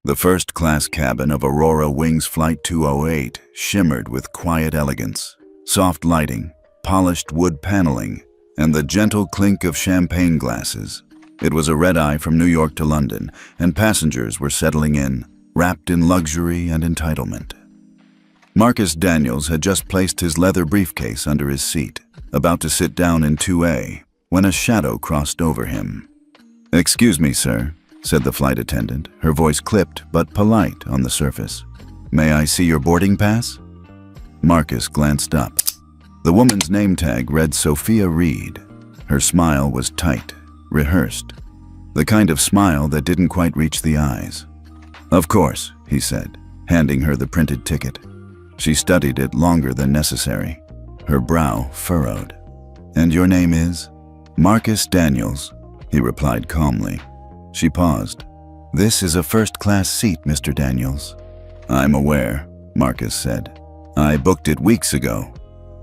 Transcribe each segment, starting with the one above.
The first-class cabin of Aurora Wings Flight 208 shimmered with quiet elegance, soft lighting, polished wood paneling, and the gentle clink of champagne glasses. It was a red-eye from New York to London, and passengers were settling in, wrapped in luxury and entitlement. Marcus Daniels had just placed his leather briefcase under his seat, about to sit down in 2A, when a shadow crossed over him. "Excuse me, sir," said the flight attendant, her voice clipped but polite on the surface. "May I see your boarding pass?" Marcus glanced up. The woman's name tag read Sophia Reed. Her smile was tight, rehearsed, the kind of smile that didn't quite reach the eyes. "Of course," he said, handing her the printed ticket. She studied it longer than necessary, her brow furrowed. "And your name is?" "Marcus Daniels," he replied calmly. She paused. "This is a first-class seat, Mr. Daniels." "I'm aware," Marcus said. "I booked it weeks ago."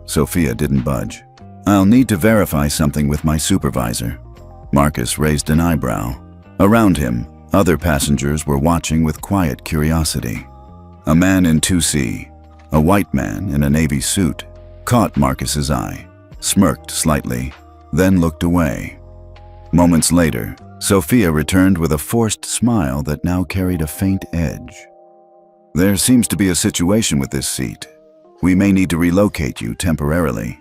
Sophia didn't budge. "I'll need to verify something with my supervisor." Marcus raised an eyebrow. Around him, other passengers were watching with quiet curiosity. A man in 2C, a white man in a navy suit, caught Marcus's eye, smirked slightly, then looked away. Moments later, Sophia returned with a forced smile that now carried a faint edge. "There seems to be a situation with this seat. We may need to relocate you temporarily."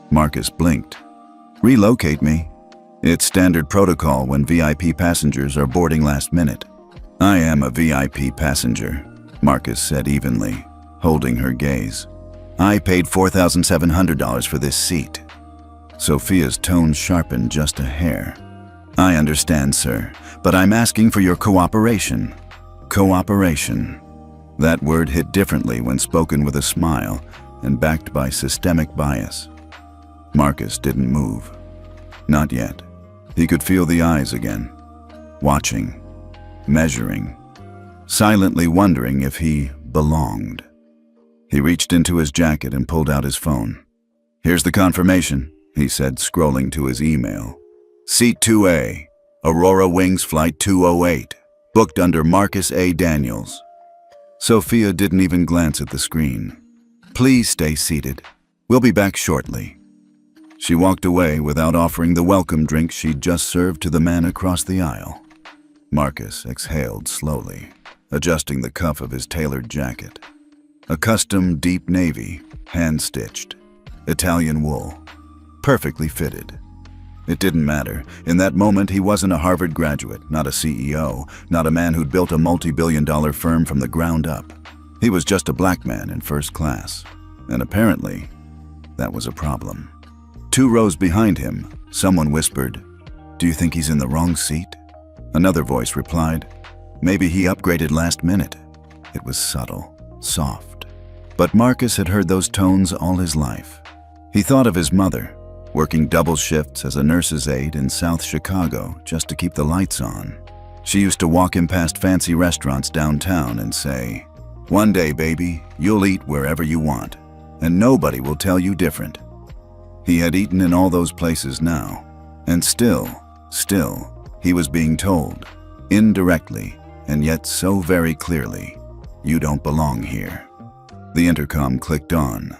Marcus blinked. "Relocate me? It's standard protocol when VIP passengers are boarding last minute." "I am a VIP passenger," Marcus said evenly, holding her gaze. "I paid $4,700 for this seat." Sophia's tone sharpened just a hair. "I understand, sir, but I'm asking for your cooperation." Cooperation. That word hit differently when spoken with a smile and backed by systemic bias. Marcus didn't move. Not yet. He could feel the eyes again, watching, measuring, silently wondering if he belonged. He reached into his jacket and pulled out his phone. "Here's the confirmation," he said, scrolling to his email. "Seat 2A, Aurora Wings Flight 208, booked under Marcus A. Daniels." Sophia didn't even glance at the screen. "Please stay seated. We'll be back shortly." She walked away without offering the welcome drink she'd just served to the man across the aisle. Marcus exhaled slowly, adjusting the cuff of his tailored jacket. A custom deep navy, hand-stitched, Italian wool, perfectly fitted. It didn't matter. In that moment, he wasn't a Harvard graduate, not a CEO, not a man who'd built a multi-billion-dollar firm from the ground up. He was just a black man in first class. And apparently, that was a problem. 2 rows behind him, someone whispered, "Do you think he's in the wrong seat?" Another voice replied, "Maybe he upgraded last minute." It was subtle, soft. But Marcus had heard those tones all his life. He thought of his mother, working double shifts as a nurse's aide in South Chicago just to keep the lights on. She used to walk him past fancy restaurants downtown and say, "One day, baby, you'll eat wherever you want, and nobody will tell you different." He had eaten in all those places now, and still, he was being told, indirectly, and yet so very clearly, "You don't belong here." The intercom clicked on.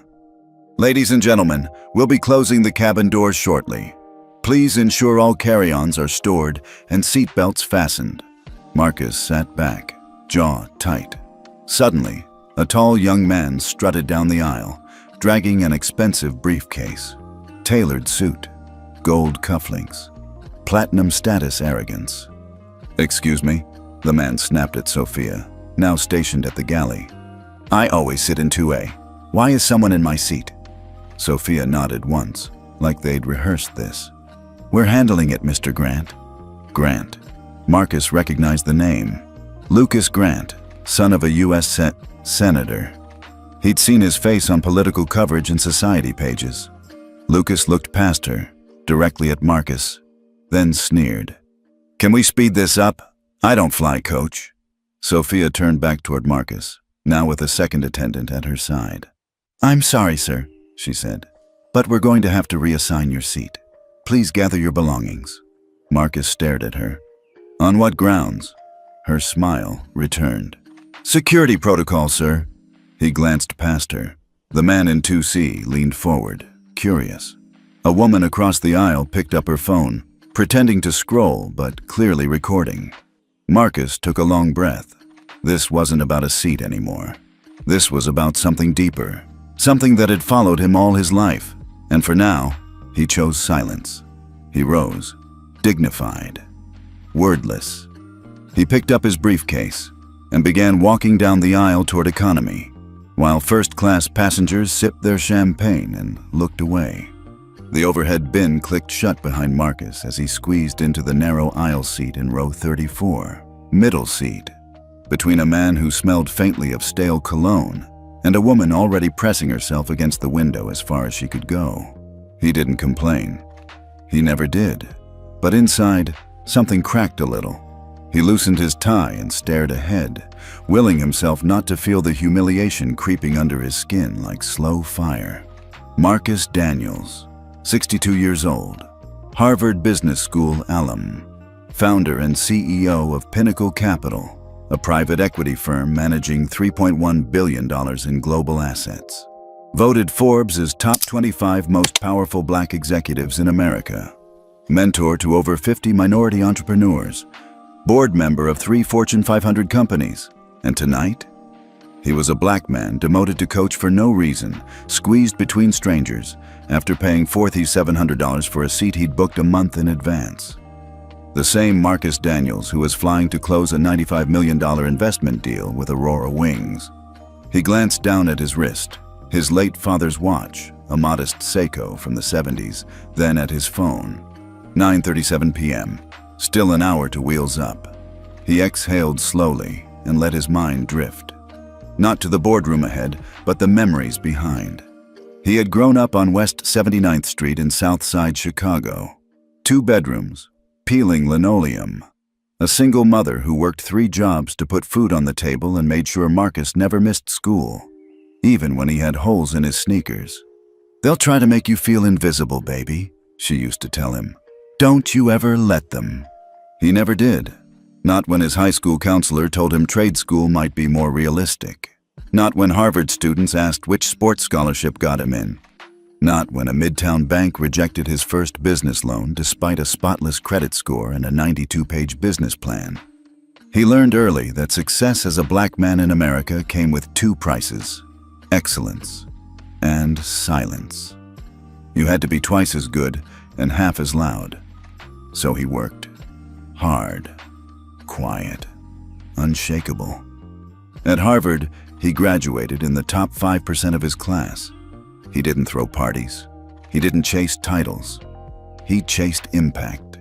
"Ladies and gentlemen, we'll be closing the cabin doors shortly. Please ensure all carry-ons are stored and seatbelts fastened." Marcus sat back, jaw tight. Suddenly, a tall young man strutted down the aisle, dragging an expensive briefcase. Tailored suit, gold cufflinks, platinum status arrogance. "Excuse me," the man snapped at Sophia, now stationed at the galley. "I always sit in 2A. Why is someone in my seat?" Sophia nodded once, like they'd rehearsed this. "We're handling it, Mr. Grant." Grant. Marcus recognized the name. Lucas Grant, son of a U.S. senator. He'd seen his face on political coverage and society pages. Lucas looked past her, directly at Marcus, then sneered. "Can we speed this up? I don't fly, coach." Sophia turned back toward Marcus, now with a second attendant at her side. "I'm sorry, sir," she said, "but we're going to have to reassign your seat. Please gather your belongings." Marcus stared at her. "On what grounds?" Her smile returned. "Security protocol, sir." He glanced past her. The man in 2C leaned forward, curious. A woman across the aisle picked up her phone, pretending to scroll but clearly recording. Marcus took a long breath. This wasn't about a seat anymore. This was about something deeper, something that had followed him all his life. And for now, he chose silence. He rose, dignified, wordless. He picked up his briefcase and began walking down the aisle toward economy, while first-class passengers sipped their champagne and looked away. The overhead bin clicked shut behind Marcus as he squeezed into the narrow aisle seat in row 34, middle seat, between a man who smelled faintly of stale cologne and a woman already pressing herself against the window as far as she could go. He didn't complain. He never did. But inside, something cracked a little. He loosened his tie and stared ahead, willing himself not to feel the humiliation creeping under his skin like slow fire. Marcus Daniels, 62 years old, Harvard Business School alum, founder and CEO of Pinnacle Capital, a private equity firm managing $3.1 billion in global assets. Voted Forbes' top 25 most powerful black executives in America. Mentor to over 50 minority entrepreneurs. Board member of 3 Fortune 500 companies. And tonight, he was a black man demoted to coach for no reason, squeezed between strangers after paying $4,700 for a seat he'd booked a month in advance. The same Marcus Daniels who was flying to close a $95 million investment deal with Aurora Wings. He glanced down at his wrist, his late father's watch, a modest Seiko from the 70s, then at his phone. 9:37 p.m., still an hour to wheels up. He exhaled slowly and let his mind drift. Not to the boardroom ahead, but the memories behind. He had grown up on West 79th Street in South Side Chicago. 2 bedrooms, peeling linoleum. A single mother who worked 3 jobs to put food on the table and made sure Marcus never missed school, even when he had holes in his sneakers. "They'll try to make you feel invisible, baby," she used to tell him. "Don't you ever let them." He never did. Not when his high school counselor told him trade school might be more realistic. Not when Harvard students asked which sports scholarship got him in. Not when a Midtown bank rejected his first business loan despite a spotless credit score and a 92-page business plan. He learned early that success as a black man in America came with 2 prices: excellence and silence. You had to be twice as good and half as loud. So he worked hard, quiet, unshakable. At Harvard, he graduated in the top 5% of his class. He didn't throw parties. He didn't chase titles. He chased impact.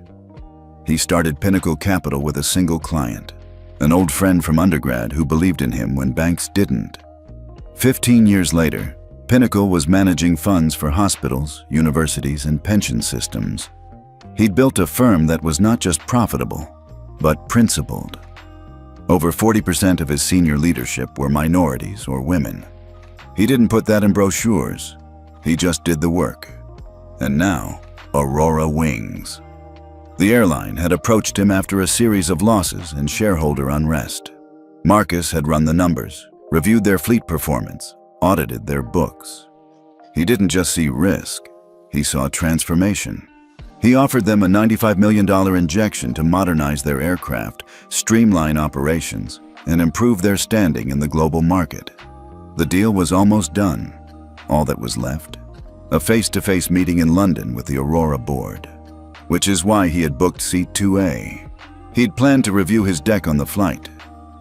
He started Pinnacle Capital with a single client, an old friend from undergrad who believed in him when banks didn't. 15 years later, Pinnacle was managing funds for hospitals, universities, and pension systems. He'd built a firm that was not just profitable, but principled. Over 40% of his senior leadership were minorities or women. He didn't put that in brochures. He just did the work. And now, Aurora Wings. The airline had approached him after a series of losses and shareholder unrest. Marcus had run the numbers, reviewed their fleet performance, audited their books. He didn't just see risk, he saw transformation. He offered them a $95 million injection to modernize their aircraft, streamline operations, and improve their standing in the global market. The deal was almost done. All that was left, a face-to-face meeting in London with the Aurora board, which is why he had booked seat 2A. He'd planned to review his deck on the flight,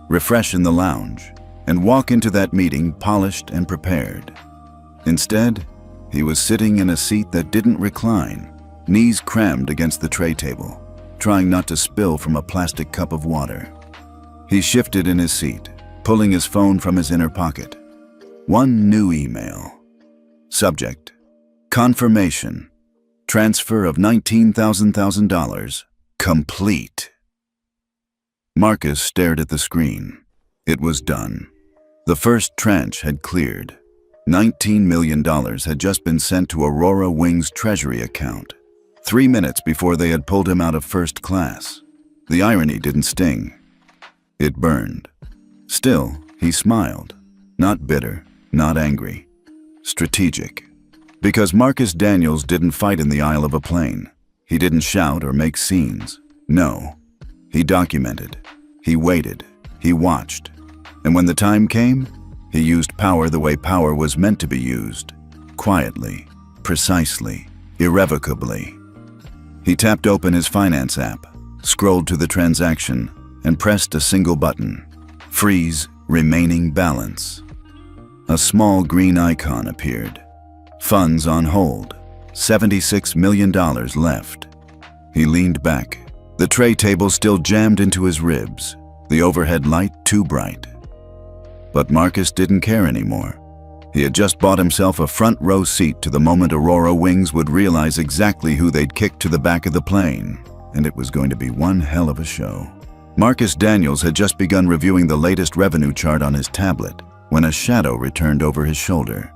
refresh in the lounge, and walk into that meeting polished and prepared. Instead, he was sitting in a seat that didn't recline, knees crammed against the tray table, trying not to spill from a plastic cup of water. He shifted in his seat, pulling his phone from his inner pocket. One new email. Subject: confirmation. Transfer of $19,000 complete. Marcus stared at the screen. It was done. The first tranche had cleared. $19 million had just been sent to Aurora Wings' treasury account, 3 minutes before they had pulled him out of first class. The irony didn't sting. It burned. Still, he smiled. Not bitter, not angry. Strategic. Because Marcus Daniels didn't fight in the aisle of a plane. He didn't shout or make scenes. No. He documented. He waited. He watched. And when the time came, he used power the way power was meant to be used. Quietly, precisely, irrevocably. He tapped open his finance app, scrolled to the transaction, and pressed a single button. Freeze remaining balance. A small green icon appeared. Funds on hold. $76 million left. He leaned back. The tray table still jammed into his ribs, the overhead light too bright. But Marcus didn't care anymore. He had just bought himself a front row seat to the moment Aurora Wings would realize exactly who they'd kicked to the back of the plane, and it was going to be one hell of a show. Marcus Daniels had just begun reviewing the latest revenue chart on his tablet when a shadow returned over his shoulder.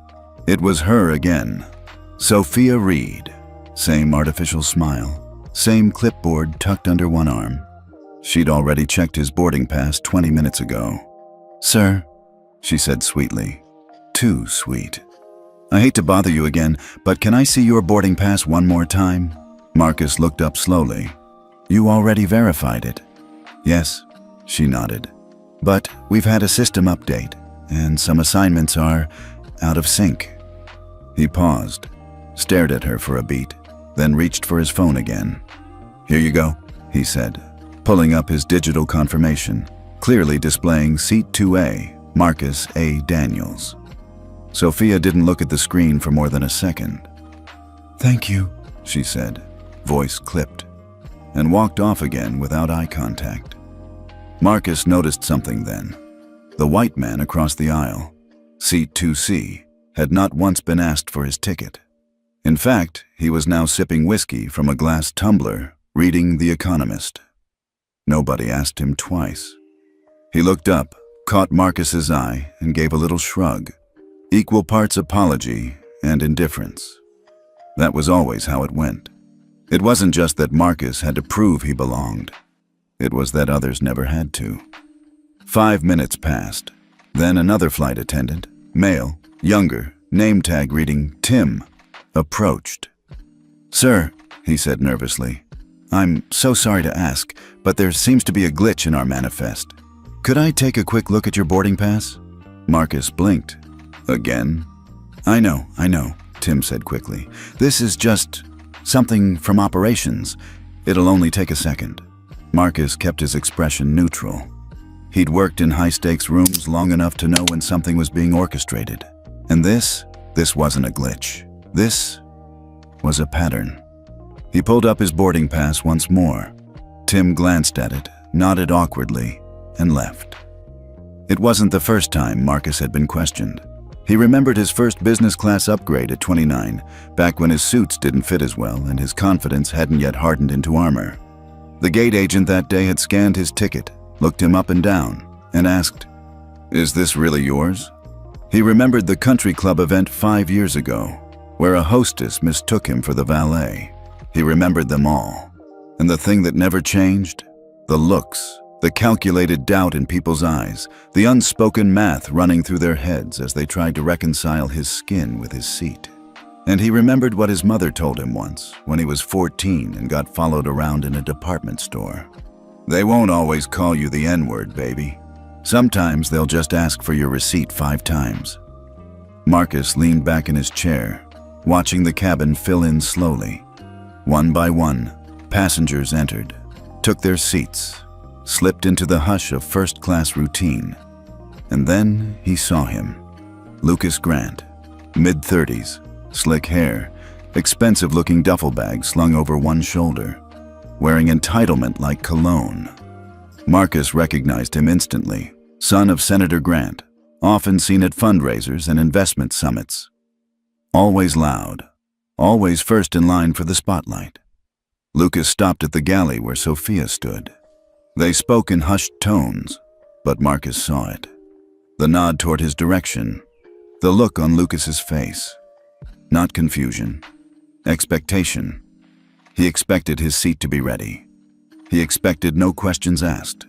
It was her again, Sophia Reed. Same artificial smile, same clipboard tucked under one arm. She'd already checked his boarding pass 20 minutes ago. "Sir," she said sweetly. Too sweet. "I hate to bother you again, but can I see your boarding pass one more time?" Marcus looked up slowly. "You already verified it." "Yes," she nodded. "But we've had a system update, and some assignments are out of sync." He paused, stared at her for a beat, then reached for his phone again. "Here you go," he said, pulling up his digital confirmation, clearly displaying Seat 2A, Marcus A. Daniels. Sophia didn't look at the screen for more than a second. "Thank you," she said, voice clipped, and walked off again without eye contact. Marcus noticed something then. The white man across the aisle, Seat 2C, had not once been asked for his ticket. In fact, he was now sipping whiskey from a glass tumbler, reading The Economist. Nobody asked him twice. He looked up, caught Marcus's eye, and gave a little shrug. Equal parts apology and indifference. That was always how it went. It wasn't just that Marcus had to prove he belonged. It was that others never had to. 5 minutes passed. Then another flight attendant, male, younger, name tag reading Tim, approached. "Sir," he said nervously, "I'm so sorry to ask, but there seems to be a glitch in our manifest. Could I take a quick look at your boarding pass?" Marcus blinked. "Again?" I know, Tim said quickly. "This is just something from operations. It'll only take a second." Marcus kept his expression neutral. He'd worked in high-stakes rooms long enough to know when something was being orchestrated. And this wasn't a glitch. This was a pattern. He pulled up his boarding pass once more. Tim glanced at it, nodded awkwardly, and left. It wasn't the first time Marcus had been questioned. He remembered his first business class upgrade at 29, back when his suits didn't fit as well and his confidence hadn't yet hardened into armor. The gate agent that day had scanned his ticket, looked him up and down, and asked, "Is this really yours?" He remembered the country club event 5 years ago, where a hostess mistook him for the valet. He remembered them all. And the thing that never changed? The looks, the calculated doubt in people's eyes, the unspoken math running through their heads as they tried to reconcile his skin with his seat. And he remembered what his mother told him once, when he was 14 and got followed around in a department store. "They won't always call you the N-word, baby. Sometimes they'll just ask for your receipt 5 times. Marcus leaned back in his chair, watching the cabin fill in slowly. One by one, passengers entered, took their seats, slipped into the hush of first-class routine. And then he saw him. Lucas Grant, mid-30s, slick hair, expensive-looking duffel bag slung over one shoulder, wearing entitlement like cologne. Marcus recognized him instantly, son of Senator Grant, often seen at fundraisers and investment summits. Always loud, always first in line for the spotlight. Lucas stopped at the galley where Sophia stood. They spoke in hushed tones, but Marcus saw it. The nod toward his direction, the look on Lucas's face. Not confusion, expectation. He expected his seat to be ready. He expected no questions asked.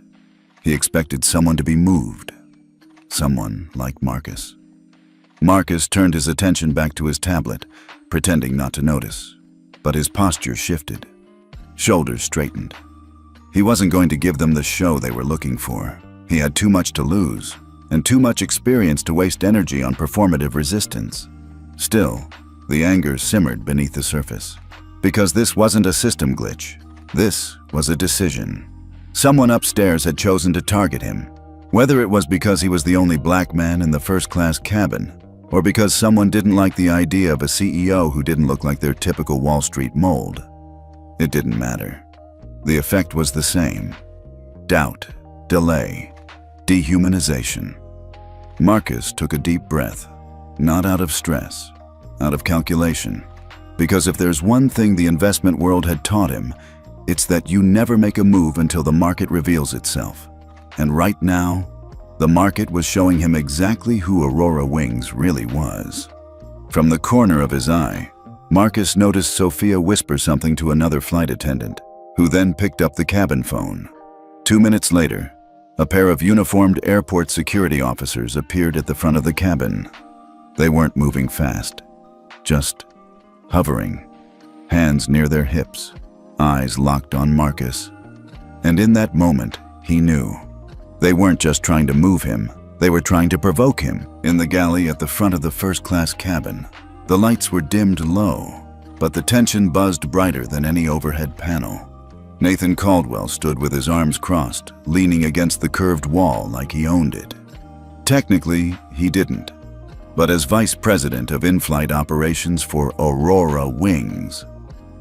He expected someone to be moved. Someone like Marcus. Marcus turned his attention back to his tablet, pretending not to notice. But his posture shifted. Shoulders straightened. He wasn't going to give them the show they were looking for. He had too much to lose, and too much experience to waste energy on performative resistance. Still, the anger simmered beneath the surface. Because this wasn't a system glitch. This was a decision. Someone upstairs had chosen to target him. Whether it was because he was the only black man in the first-class cabin, or because someone didn't like the idea of a CEO who didn't look like their typical Wall Street mold. It didn't matter. The effect was the same. Doubt, delay, dehumanization. Marcus took a deep breath, not out of stress, out of calculation. Because if there's one thing the investment world had taught him, it's that you never make a move until the market reveals itself. And right now, the market was showing him exactly who Aurora Wings really was. From the corner of his eye, Marcus noticed Sophia whisper something to another flight attendant, who then picked up the cabin phone. 2 minutes later, a pair of uniformed airport security officers appeared at the front of the cabin. They weren't moving fast, just hovering, hands near their hips, eyes locked on Marcus. And in that moment, he knew. They weren't just trying to move him, they were trying to provoke him. In the galley at the front of the first-class cabin, the lights were dimmed low, but the tension buzzed brighter than any overhead panel. Nathan Caldwell stood with his arms crossed, leaning against the curved wall like he owned it. Technically, he didn't. But as vice president of in-flight operations for Aurora Wings,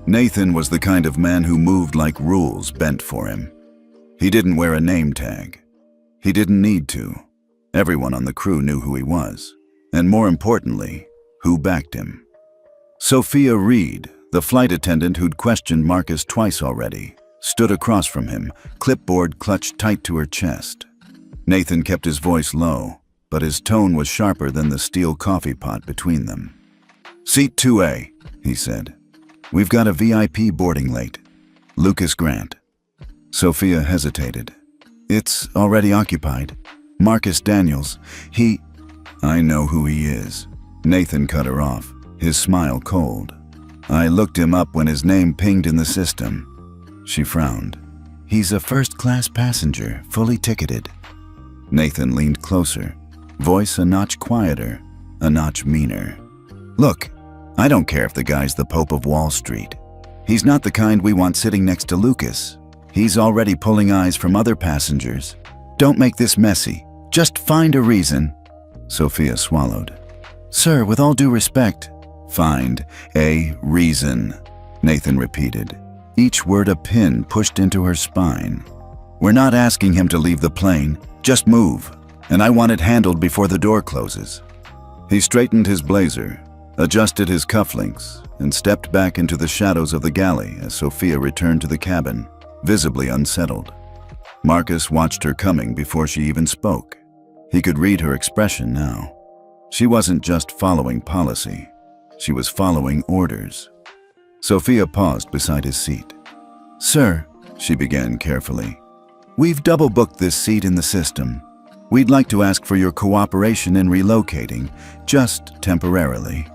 Nathan was the kind of man who moved like rules bent for him. He didn't wear a name tag. He didn't need to. Everyone on the crew knew who he was, and more importantly, who backed him. Sophia Reed, the flight attendant who'd questioned Marcus twice already, stood across from him, clipboard clutched tight to her chest. Nathan kept his voice low, but his tone was sharper than the steel coffee pot between them. "Seat 2A, he said. "We've got a VIP boarding late. Lucas Grant." Sophia hesitated. "It's already occupied. Marcus Daniels, he—" "I know who he is." Nathan cut her off, his smile cold. "I looked him up when his name pinged in the system." She frowned. "He's a first-class passenger, fully ticketed." Nathan leaned closer, voice a notch quieter, a notch meaner. "Look, I don't care if the guy's the Pope of Wall Street. He's not the kind we want sitting next to Lucas. He's already pulling eyes from other passengers. Don't make this messy. Just find a reason." Sophia swallowed. "Sir, with all due respect—" "Find a reason," Nathan repeated, each word a pin pushed into her spine. "We're not asking him to leave the plane. Just move. And I want it handled before the door closes." He straightened his blazer, adjusted his cufflinks, and stepped back into the shadows of the galley as Sophia returned to the cabin, visibly unsettled. Marcus watched her coming before she even spoke. He could read her expression now. She wasn't just following policy. She was following orders. Sophia paused beside his seat. "Sir," she began carefully, "we've double-booked this seat in the system. We'd like to ask for your cooperation in relocating, just temporarily."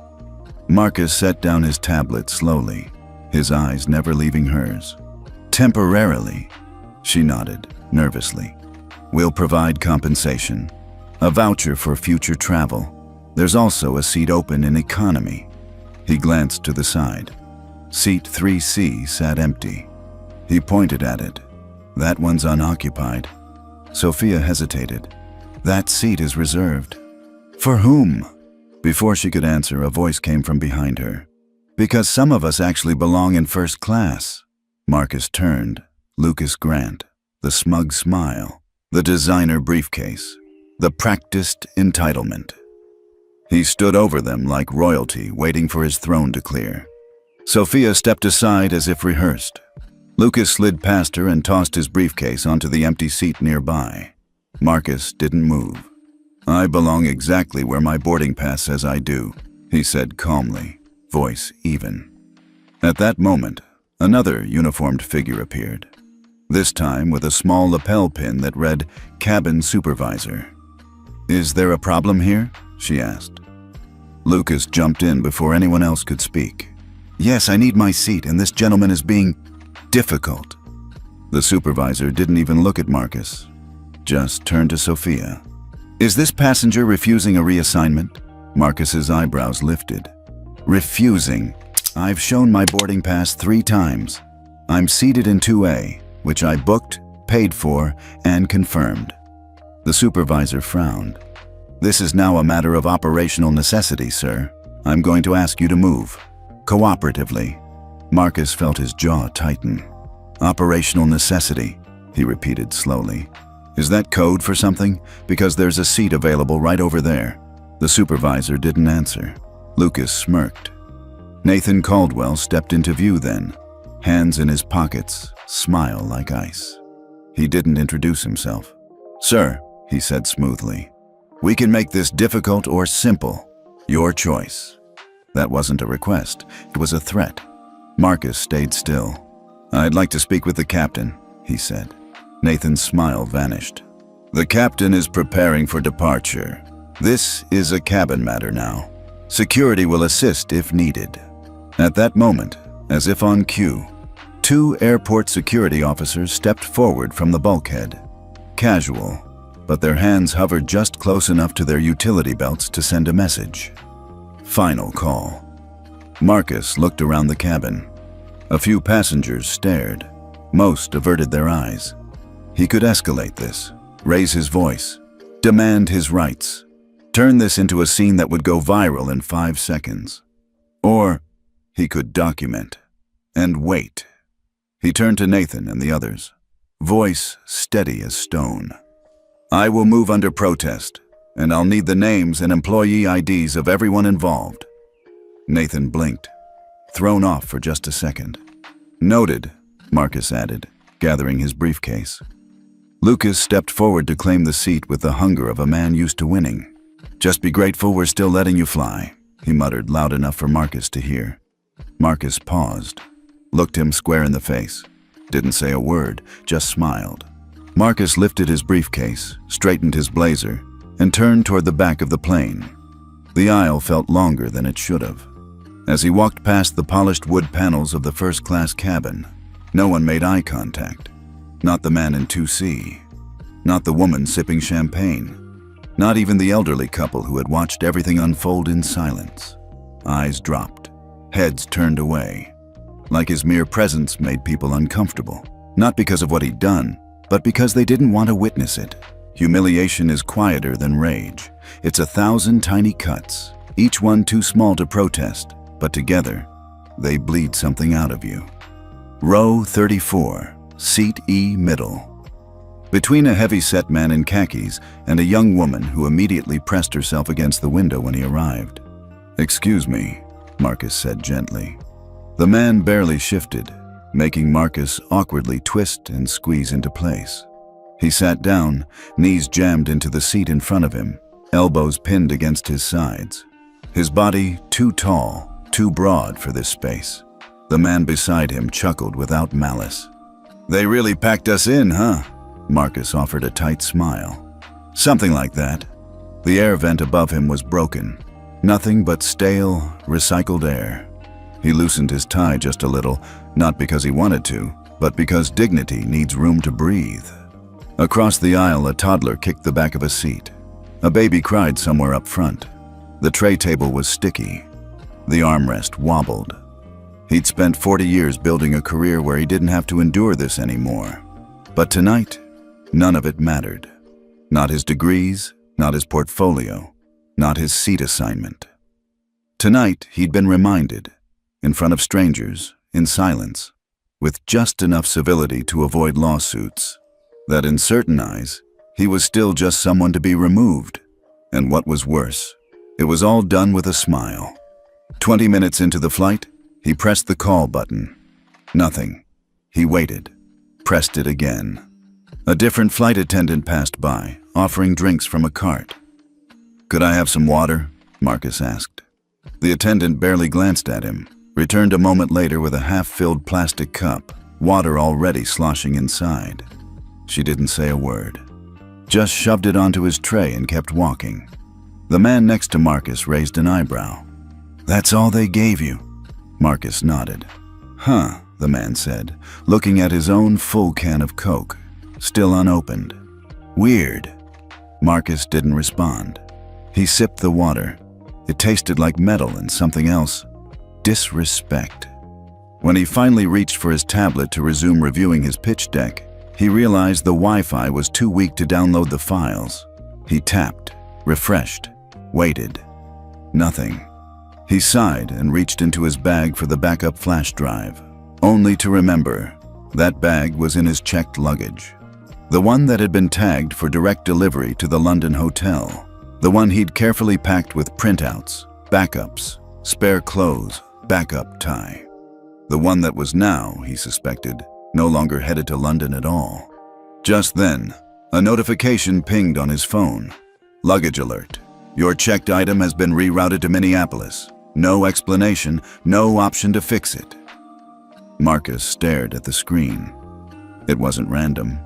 Marcus set down his tablet slowly, his eyes never leaving hers. "Temporarily?" She nodded, nervously. "We'll provide compensation, a voucher for future travel. There's also a seat open in economy." He glanced to the side. Seat 3C sat empty. He pointed at it. "That one's unoccupied." Sophia hesitated. "That seat is reserved." "For whom?" Before she could answer, a voice came from behind her. "Because some of us actually belong in first class." Marcus turned. Lucas Grant, the smug smile, the designer briefcase, the practiced entitlement. He stood over them like royalty, waiting for his throne to clear. Sophia stepped aside as if rehearsed. Lucas slid past her and tossed his briefcase onto the empty seat nearby. Marcus didn't move. "I belong exactly where my boarding pass says I do," he said calmly, voice even. At that moment, another uniformed figure appeared. this time with a small lapel pin that read Cabin Supervisor. "Is there a problem here?" she asked. Lucas jumped in before anyone else could speak. "Yes, I need my seat, and this gentleman is being difficult." The supervisor didn't even look at Marcus, just turned to Sophia. "Is this passenger refusing a reassignment?" Marcus's eyebrows lifted. "Refusing? I've shown my boarding pass 3 times. I'm seated in 2A, which I booked, paid for, and confirmed." The supervisor frowned. "This is now a matter of operational necessity, sir. I'm going to ask you to move. Cooperatively." Marcus felt his jaw tighten. "Operational necessity," he repeated slowly. "Is that code for something? Because there's a seat available right over there." The supervisor didn't answer. Lucas smirked. Nathan Caldwell stepped into view then, hands in his pockets, smile like ice. He didn't introduce himself. "Sir," he said smoothly, "we can make this difficult or simple. Your choice." That wasn't a request, it was a threat. Marcus stayed still. "I'd like to speak with the captain," he said. Nathan's smile vanished. "The captain is preparing for departure. This is a cabin matter now. Security will assist if needed." At that moment, as if on cue, 2 airport security officers stepped forward from the bulkhead. Casual, but their hands hovered just close enough to their utility belts to send a message. Final call. Marcus looked around the cabin. A few passengers stared. Most averted their eyes. He could escalate this, raise his voice, demand his rights, turn this into a scene that would go viral in 5 seconds. Or he could document and wait. He turned to Nathan and the others, voice steady as stone. "I will move under protest, and I'll need the names and employee IDs of everyone involved." Nathan blinked, thrown off for just a second. "Noted," Marcus added, gathering his briefcase. Lucas stepped forward to claim the seat with the hunger of a man used to winning. "Just be grateful we're still letting you fly," he muttered loud enough for Marcus to hear. Marcus paused, looked him square in the face, didn't say a word, just smiled. Marcus lifted his briefcase, straightened his blazer, and turned toward the back of the plane. The aisle felt longer than it should have. As he walked past the polished wood panels of the first-class cabin, no one made eye contact. Not the man in 2C, not the woman sipping champagne, not even the elderly couple who had watched everything unfold in silence. Eyes dropped, heads turned away, like his mere presence made people uncomfortable, not because of what he'd done, but because they didn't want to witness it. Humiliation is quieter than rage. It's 1,000 tiny cuts, each one too small to protest, but together, they bleed something out of you. Row 34, seat E middle. Between a heavy-set man in khakis and a young woman who immediately pressed herself against the window when he arrived. "Excuse me," Marcus said gently. The man barely shifted, making Marcus awkwardly twist and squeeze into place. He sat down, knees jammed into the seat in front of him, elbows pinned against his sides. His body too tall, too broad for this space. The man beside him chuckled without malice. "They really packed us in, huh?" Marcus offered a tight smile. "Something like that." The air vent above him was broken. Nothing but stale, recycled air. He loosened his tie just a little, not because he wanted to, but because dignity needs room to breathe. Across the aisle, a toddler kicked the back of a seat. A baby cried somewhere up front. The tray table was sticky. The armrest wobbled. He'd spent 40 years building a career where he didn't have to endure this anymore. But tonight, none of it mattered. Not his degrees, not his portfolio, not his seat assignment. Tonight, he'd been reminded, in front of strangers, in silence, with just enough civility to avoid lawsuits, that in certain eyes, he was still just someone to be removed. And what was worse, it was all done with a smile. 20 minutes into the flight, he pressed the call button. Nothing. He waited, pressed it again. A different flight attendant passed by, offering drinks from a cart. "Could I have some water?" Marcus asked. The attendant barely glanced at him, returned a moment later with a half-filled plastic cup. water already sloshing inside. She didn't say a word, just shoved it onto his tray and kept walking. The man next to Marcus raised an eyebrow. "That's all they gave you?" Marcus nodded. "Huh," the man said, looking at his own full can of Coke, still unopened. "Weird." Marcus didn't respond. He sipped the water. It tasted like metal and something else. Disrespect. When he finally reached for his tablet to resume reviewing his pitch deck, he realized the Wi-Fi was too weak to download the files. He tapped, refreshed, waited. Nothing. He sighed and reached into his bag for the backup flash drive, only to remember that bag was in his checked luggage. The one that had been tagged for direct delivery to the London hotel. The one he'd carefully packed with printouts, backups, spare clothes, backup tie. The one that was now, he suspected, no longer headed to London at all. Just then, a notification pinged on his phone. "Luggage alert. Your checked item has been rerouted to Minneapolis. No explanation, no option to fix it." Marcus stared at the screen. It wasn't random.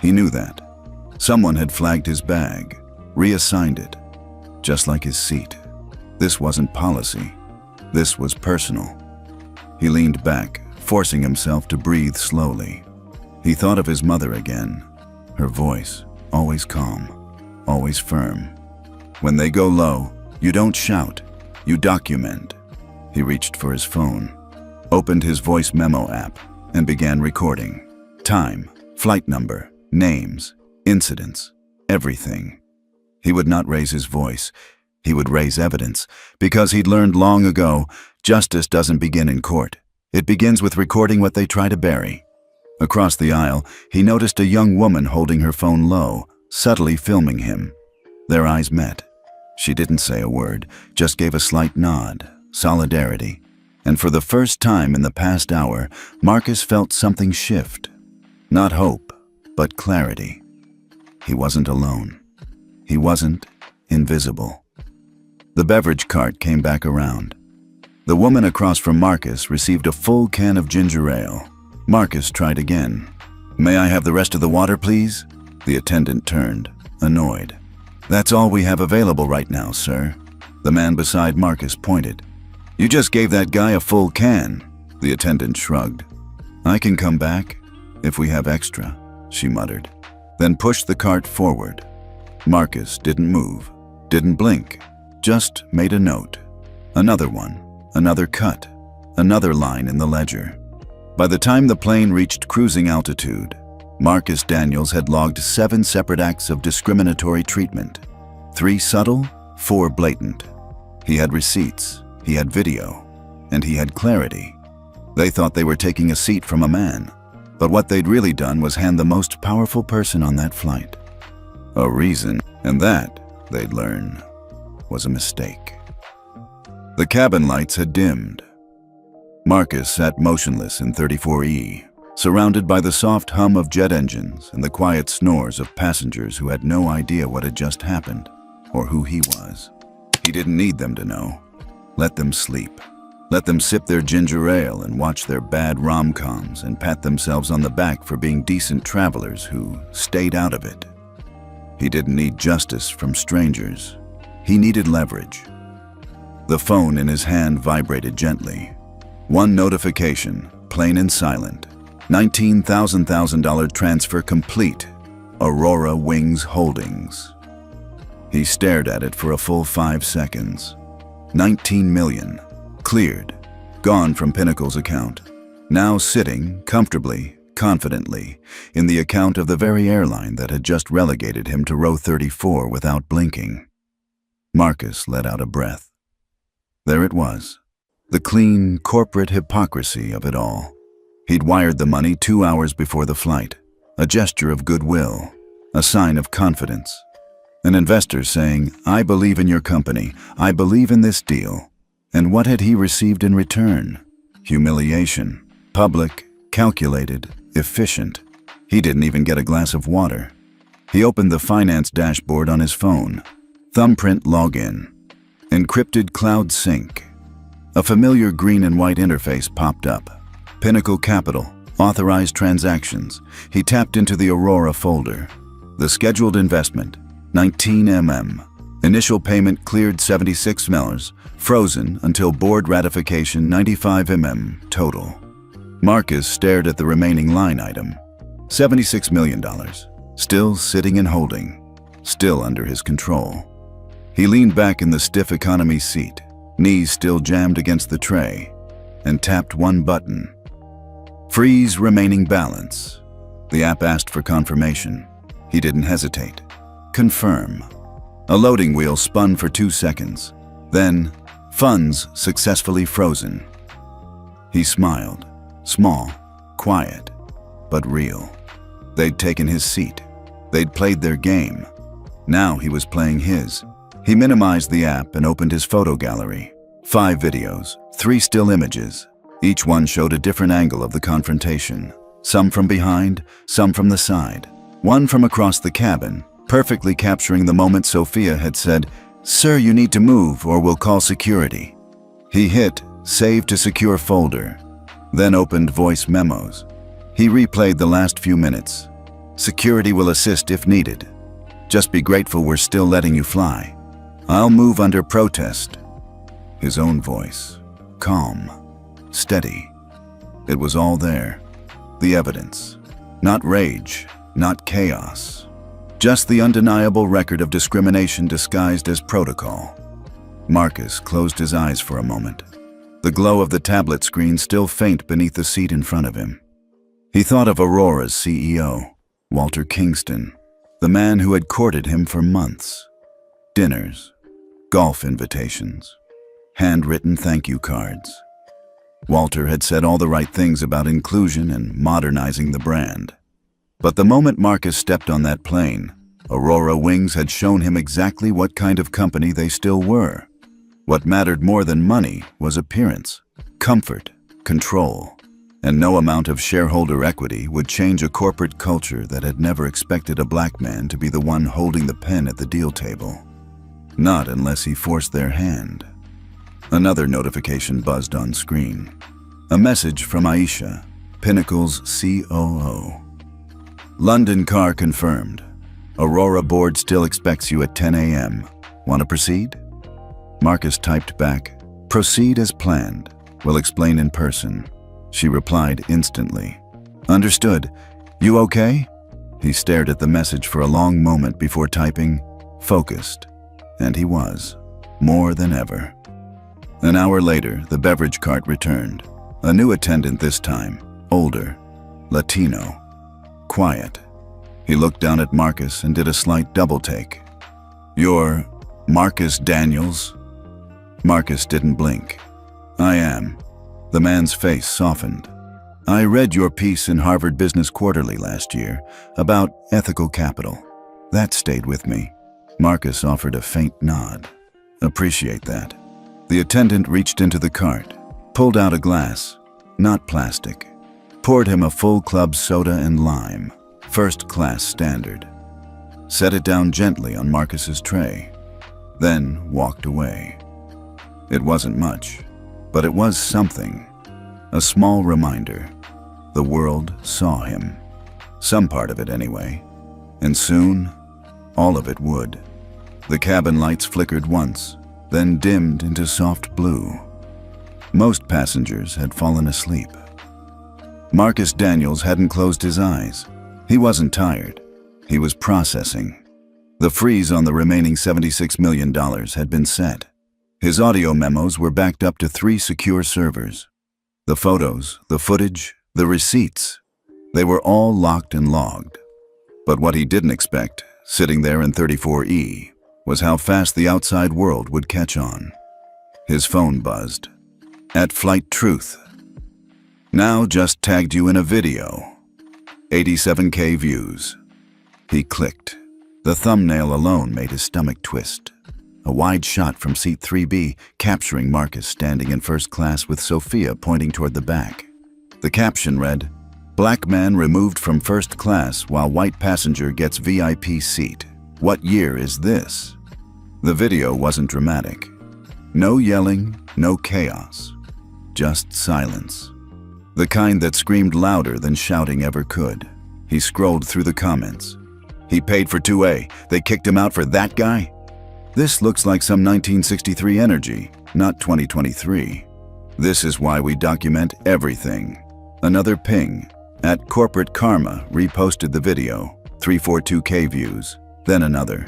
He knew that. Someone had flagged his bag, reassigned it, just like his seat. This wasn't policy. This was personal. He leaned back, forcing himself to breathe slowly. He thought of his mother again. Her voice, always calm, always firm. "When they go low, you don't shout, you document." He reached for his phone, opened his voice memo app, and began recording. Time, flight number, names, incidents, everything. He would not raise his voice. He would raise evidence, because he'd learned long ago, justice doesn't begin in court. It begins with recording what they try to bury. Across the aisle, he noticed a young woman holding her phone low, subtly filming him. Their eyes met. She didn't say a word, just gave a slight nod, solidarity. And for the first time in the past hour, Marcus felt something shift. Not hope, but clarity. He wasn't alone. He wasn't invisible. The beverage cart came back around. The woman across from Marcus received a full can of ginger ale. Marcus tried again. "May I have the rest of the water, please?" The attendant turned, annoyed. "That's all we have available right now, sir." The man beside Marcus pointed. "You just gave that guy a full can." The attendant shrugged. "I can come back if we have extra," she muttered, then pushed the cart forward. Marcus didn't move, didn't blink, just made a note. Another one, another cut, another line in the ledger. By the time the plane reached cruising altitude, Marcus Daniels had logged 7 separate acts of discriminatory treatment. 3 subtle, 4 blatant. He had receipts, he had video, and he had clarity. They thought they were taking a seat from a man, but what they'd really done was hand the most powerful person on that flight a reason, and that, they'd learn, was a mistake. The cabin lights had dimmed. Marcus sat motionless in 34E, surrounded by the soft hum of jet engines and the quiet snores of passengers who had no idea what had just happened, or who he was. He didn't need them to know. Let them sleep. Let them sip their ginger ale and watch their bad rom-coms and pat themselves on the back for being decent travelers who stayed out of it. He didn't need justice from strangers. He needed leverage. The phone in his hand vibrated gently. One notification, plain and silent. $19,000 transfer complete. Aurora Wings Holdings. He stared at it for a full 5 seconds. 19 million. Cleared. Gone from Pinnacle's account. Now sitting, comfortably, confidently, in the account of the very airline that had just relegated him to row 34 without blinking. Marcus let out a breath. There it was. The clean, corporate hypocrisy of it all. He'd wired the money 2 hours before the flight. A gesture of goodwill. A sign of confidence. An investor saying, "I believe in your company. I believe in this deal." And what had he received in return? Humiliation. Public, calculated, efficient. He didn't even get a glass of water. He opened the finance dashboard on his phone. Thumbprint login. Encrypted cloud sync. A familiar green and white interface popped up. Pinnacle Capital, Authorized transactions. He tapped into the Aurora folder. The scheduled investment, 19 mm. Initial payment cleared $76, frozen until board ratification 95 mm total. Marcus stared at the remaining line item. $76 million. Still sitting and holding. Still under his control. He leaned back in the stiff economy seat, knees still jammed against the tray, and tapped one button. Freeze remaining balance. The app asked for confirmation. He didn't hesitate. Confirm. A loading wheel spun for 2 seconds. Then, funds successfully frozen. He smiled. Small, quiet, but real. They'd taken his seat. They'd played their game. Now he was playing his. He minimized the app and opened his photo gallery. 5 videos, 3 still images. Each one showed a different angle of the confrontation. Some from behind, some from the side. One from across the cabin, perfectly capturing the moment Sophia had said, "Sir, you need to move or we'll call security." He hit Save to Secure folder, then opened voice memos. He replayed the last few minutes. "Security will assist if needed. Just be grateful we're still letting you fly. I'll move under protest." His own voice, calm, steady. It was all there. The evidence. Not rage, not chaos. Just the undeniable record of discrimination disguised as protocol. Marcus closed his eyes for a moment. The glow of the tablet screen still faint beneath the seat in front of him. He thought of Aurora's CEO, Walter Kingston, the man who had courted him for months. Dinners, golf invitations, handwritten thank you cards. Walter had said all the right things about inclusion and modernizing the brand. But the moment Marcus stepped on that plane, Aurora Wings had shown him exactly what kind of company they still were. What mattered more than money was appearance, comfort, control. And no amount of shareholder equity would change a corporate culture that had never expected a black man to be the one holding the pen at the deal table. Not unless he forced their hand. Another notification buzzed on screen. A message from Aisha, Pinnacle's COO. London car confirmed. Aurora board still expects you at 10 a.m. Want to proceed? Marcus typed back, "Proceed as planned. We'll explain in person." She replied instantly. "Understood. You okay?" He stared at the message for a long moment before typing, "Focused." And he was, more than ever. An hour later, the beverage cart returned. A new attendant this time, older, Latino, quiet. He looked down at Marcus and did a slight double take. "You're Marcus Daniels?" Marcus didn't blink. "I am." The man's face softened. "I read your piece in Harvard Business Quarterly last year about ethical capital. That stayed with me." Marcus offered a faint nod. "Appreciate that." The attendant reached into the cart, pulled out a glass, not plastic, poured him a full club soda and lime, first-class standard. Set it down gently on Marcus's tray, then walked away. It wasn't much, but it was something. A small reminder. The world saw him. Some part of it anyway. And soon, all of it would. The cabin lights flickered once, then dimmed into soft blue. Most passengers had fallen asleep. Marcus Daniels hadn't closed his eyes. He wasn't tired. He was processing. The freeze on the remaining $76 million had been set. His audio memos were backed up to 3 secure servers. The photos, the footage, the receipts, they were all locked and logged. But what he didn't expect, sitting there in 34E, was how fast the outside world would catch on. His phone buzzed. "At Flight Truth. Now just tagged you in a video. 87K views." He clicked. The thumbnail alone made his stomach twist. A wide shot from seat 3B, capturing Marcus standing in first class with Sophia pointing toward the back. The caption read, "Black man removed from first class while white passenger gets VIP seat. What year is this?" The video wasn't dramatic. No yelling, no chaos. Just silence. The kind that screamed louder than shouting ever could. He scrolled through the comments. He paid for 2A. They kicked him out for that guy? This looks like some 1963 energy, not 2023. This is why we document everything. Another ping. At Corporate Karma reposted the video, 342K views. Then another.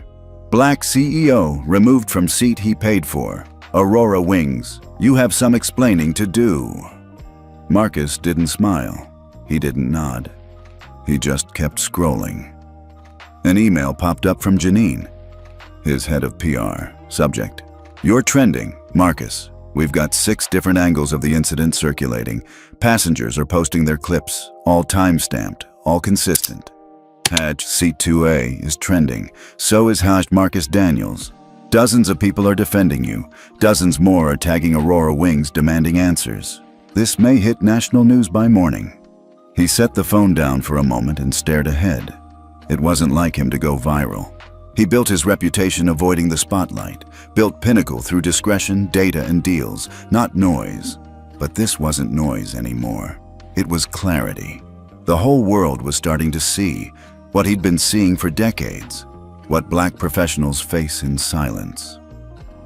Black CEO removed from seat he paid for. Aurora Wings, you have some explaining to do. Marcus didn't smile. He didn't nod. He just kept scrolling. An email popped up from Janine, his head of PR. Subject: You're trending, Marcus. We've got 6 different angles of the incident circulating. Passengers are posting their clips, all time-stamped, all consistent. Hatch Seat 2A is trending. So is Haj Marcus Daniels. Dozens of people are defending you. Dozens more are tagging Aurora Wings demanding answers. This may hit national news by morning. He set the phone down for a moment and stared ahead. It wasn't like him to go viral. He built his reputation avoiding the spotlight, built Pinnacle through discretion, data, and deals, not noise. But this wasn't noise anymore. It was clarity. The whole world was starting to see what he'd been seeing for decades, what black professionals face in silence.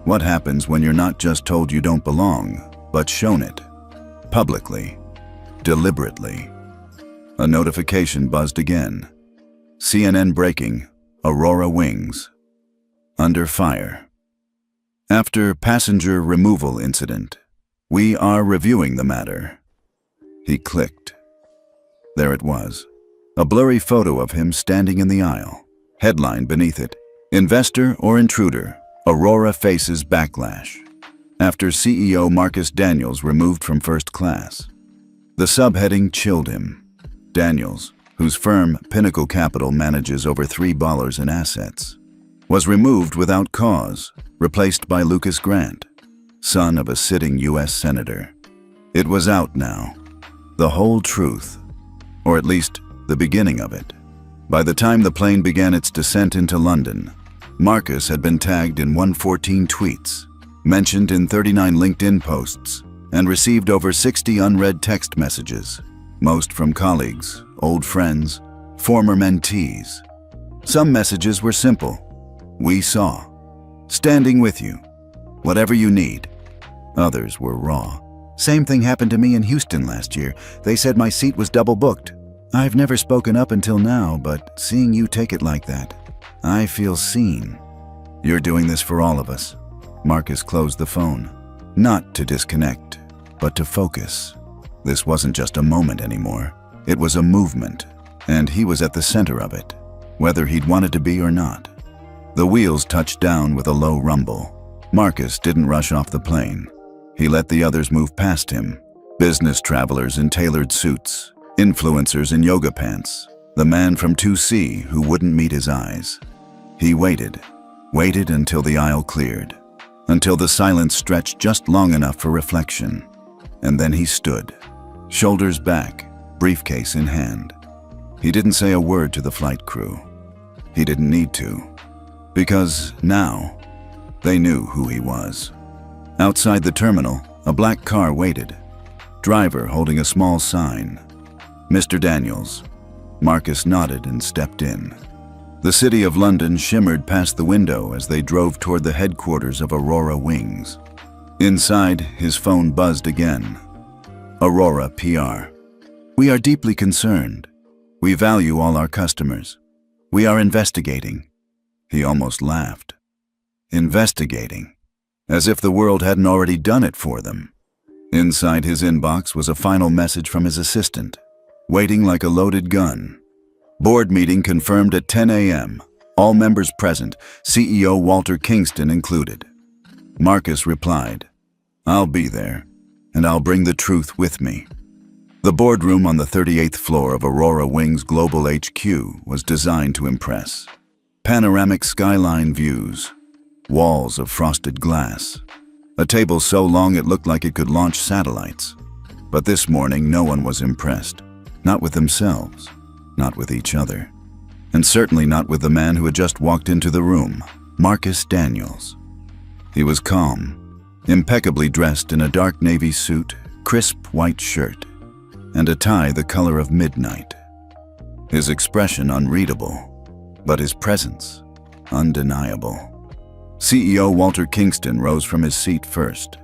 What happens when you're not just told you don't belong, but shown it, publicly, deliberately? A notification buzzed again. CNN breaking: Aurora Wings under fire. After passenger removal incident, we are reviewing the matter. He clicked. There it was, a blurry photo of him standing in the aisle. Headline beneath it: Investor or intruder, Aurora faces backlash. After CEO Marcus Daniels removed from first class. The subheading chilled him. Daniels, whose firm Pinnacle Capital manages over $3 billion in assets, was removed without cause, replaced by Lucas Grant, son of a sitting U.S. senator. It was out now, the whole truth, or at least the beginning of it. By the time the plane began its descent into London, Marcus had been tagged in 114 tweets, mentioned in 39 LinkedIn posts, and received over 60 unread text messages, most from colleagues, old friends, former mentees. Some messages were simple. We saw. Standing with you. Whatever you need. Others were raw. Same thing happened to me in Houston last year. They said my seat was double booked. I've never spoken up until now, but seeing you take it like that, I feel seen. You're doing this for all of us. Marcus closed the phone. Not to disconnect, but to focus. This wasn't just a moment anymore. It was a movement, and he was at the center of it, whether he'd wanted to be or not. The wheels touched down with a low rumble. Marcus didn't rush off the plane. He let the others move past him. Business travelers in tailored suits, influencers in yoga pants, the man from 2C who wouldn't meet his eyes. He waited until the aisle cleared, until the silence stretched just long enough for reflection. And then he stood, shoulders back, briefcase in hand. He didn't say a word to the flight crew. He didn't need to, because now they knew who he was. Outside the terminal, a black car waited, driver holding a small sign. Mr. Daniels. Marcus nodded and stepped in. The city of London shimmered past the window as they drove toward the headquarters of Aurora Wings. Inside, his phone buzzed again. Aurora PR. We are deeply concerned. We value all our customers. We are investigating. He almost laughed. Investigating. As if the world hadn't already done it for them. Inside his inbox was a final message from his assistant, waiting like a loaded gun. Board meeting confirmed at 10 a.m. All members present, CEO Walter Kingston included. Marcus replied, I'll be there, and I'll bring the truth with me. The boardroom on the 38th floor of Aurora Wings Global HQ was designed to impress. Panoramic skyline views, walls of frosted glass, a table so long it looked like it could launch satellites. But this morning no one was impressed, not with themselves, not with each other, and certainly not with the man who had just walked into the room, Marcus Daniels. He was calm, impeccably dressed in a dark navy suit, crisp white shirt, and a tie the color of midnight. His expression unreadable, but his presence undeniable. CEO Walter Kingston rose from his seat first.